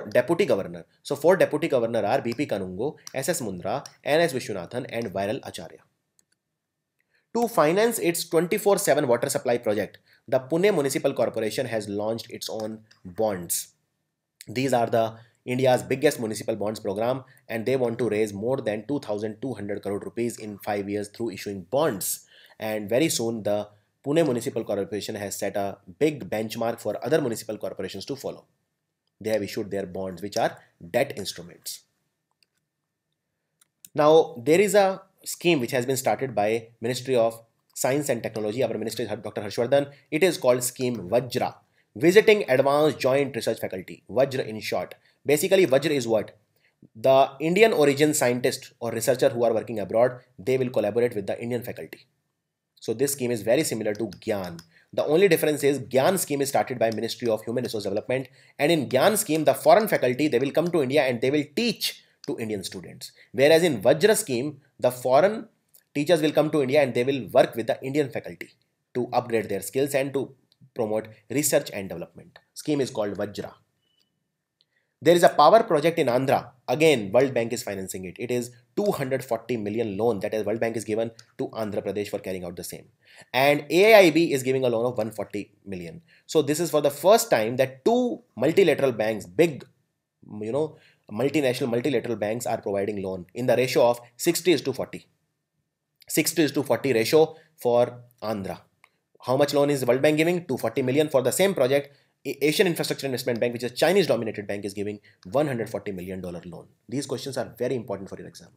deputy governor. So 4 deputy governor are BP Kanungo, SS Mundra, NS Vishwanathan, and Viral Acharya. To finance its 24/7 water supply project, the Pune Municipal Corporation has launched its own bonds. These are the India's biggest municipal bonds program, and they want to raise more than 2,200 crore rupees in 5 years through issuing bonds. And very soon the Pune Municipal Corporation has set a big benchmark for other municipal corporations to follow. They have issued their bonds, which are debt instruments. Now there is a scheme which has been started by Ministry of Science and Technology. Our Minister is Dr. Harshvardhan. It is called Scheme Vajra, Visiting Advanced Joint Research Faculty, Vajra in short. Basically Vajra is what? The Indian origin scientists or researcher who are working abroad, they will collaborate with the Indian faculty. So this scheme is very similar to Gyan. The only difference is Gyan scheme is started by Ministry of Human Resource Development, and in Gyan scheme the foreign faculty, they will come to India and they will teach to Indian students. Whereas in Vajra scheme, the foreign teachers will come to India and they will work with the Indian faculty to upgrade their skills and to promote research and development. Scheme is called Vajra. There is a power project in Andhra. Again, World Bank is financing it. It is 240 million loan that is World Bank is given to Andhra Pradesh for carrying out the same. And AIIB is giving a loan of 140 million. So this is for the first time that 2 multilateral banks, big, multinational multilateral banks are providing loan in the ratio of 60:40. 60:40 ratio for Andhra. How much loan is World Bank giving? 240 million for the same project. Asian Infrastructure Investment Bank, which is a Chinese dominated bank, is giving $140 million loan. These questions are very important for your exam.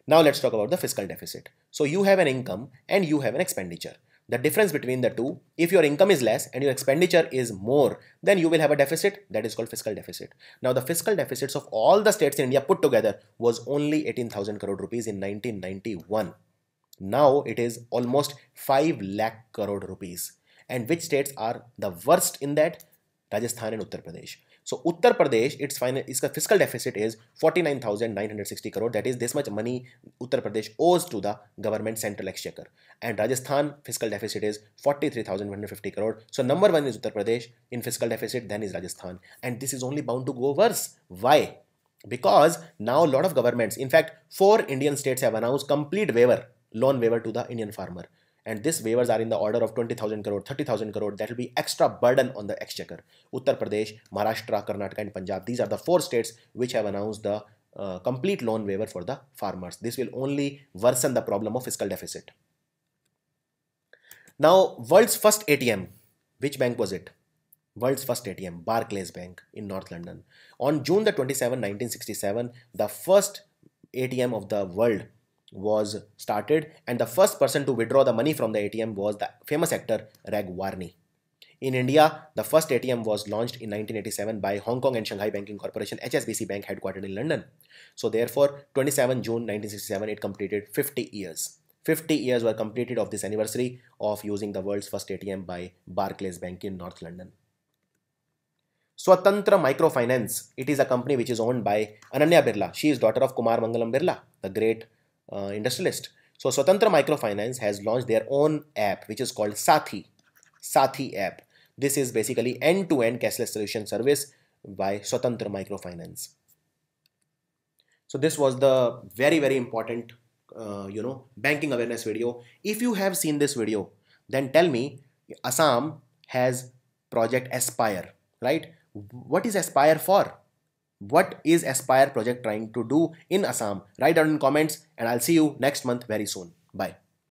Now let's talk about the fiscal deficit. So you have an income and you have an expenditure. The difference between the two, if your income is less and your expenditure is more, then you will have a deficit that is called fiscal deficit. Now the fiscal deficits of all the states in India put together was only 18,000 crore rupees in 1991. Now it is almost 5 lakh crore rupees. And which states are the worst in that? Rajasthan and Uttar Pradesh. So Uttar Pradesh, its fiscal deficit is 49,960 crore. That is this much money Uttar Pradesh owes to the government central exchequer. And Rajasthan fiscal deficit is 43,150 crore. So number 1 is Uttar Pradesh in fiscal deficit, then is Rajasthan. And this is only bound to go worse. Why? Because now a lot of governments, in fact 4 Indian states have announced complete waiver, loan waiver to the Indian farmer. And these waivers are in the order of 20,000 crore, 30,000 crore. That will be extra burden on the exchequer. Uttar Pradesh, Maharashtra, Karnataka and Punjab. These are the 4 states which have announced the complete loan waiver for the farmers. This will only worsen the problem of fiscal deficit. Now, world's first ATM. Which bank was it? World's first ATM, Barclays Bank in North London. On June the 27, 1967, the first ATM of the world was started, and the first person to withdraw the money from the ATM was the famous actor Rag Varney. In India, the first ATM was launched in 1987 by Hong Kong and Shanghai Banking Corporation, HSBC Bank, headquartered in London. So therefore, 27 June 1967, it completed 50 years. 50 years were completed of this anniversary of using the world's first ATM by Barclays Bank in North London. Swatantra Microfinance, it is a company which is owned by Ananya Birla. She is daughter of Kumar Mangalam Birla, the great industrialist. So Swatantra Microfinance has launched their own app which is called Sathi app. This is basically end-to-end cashless solution service by Swatantra Microfinance. So this was the very important banking awareness video. If you have seen this video, then tell me, Assam has project Aspire, right? What is Aspire for? What is Aspire project trying to do in Assam? Write down in comments and I'll see you next month very soon. Bye.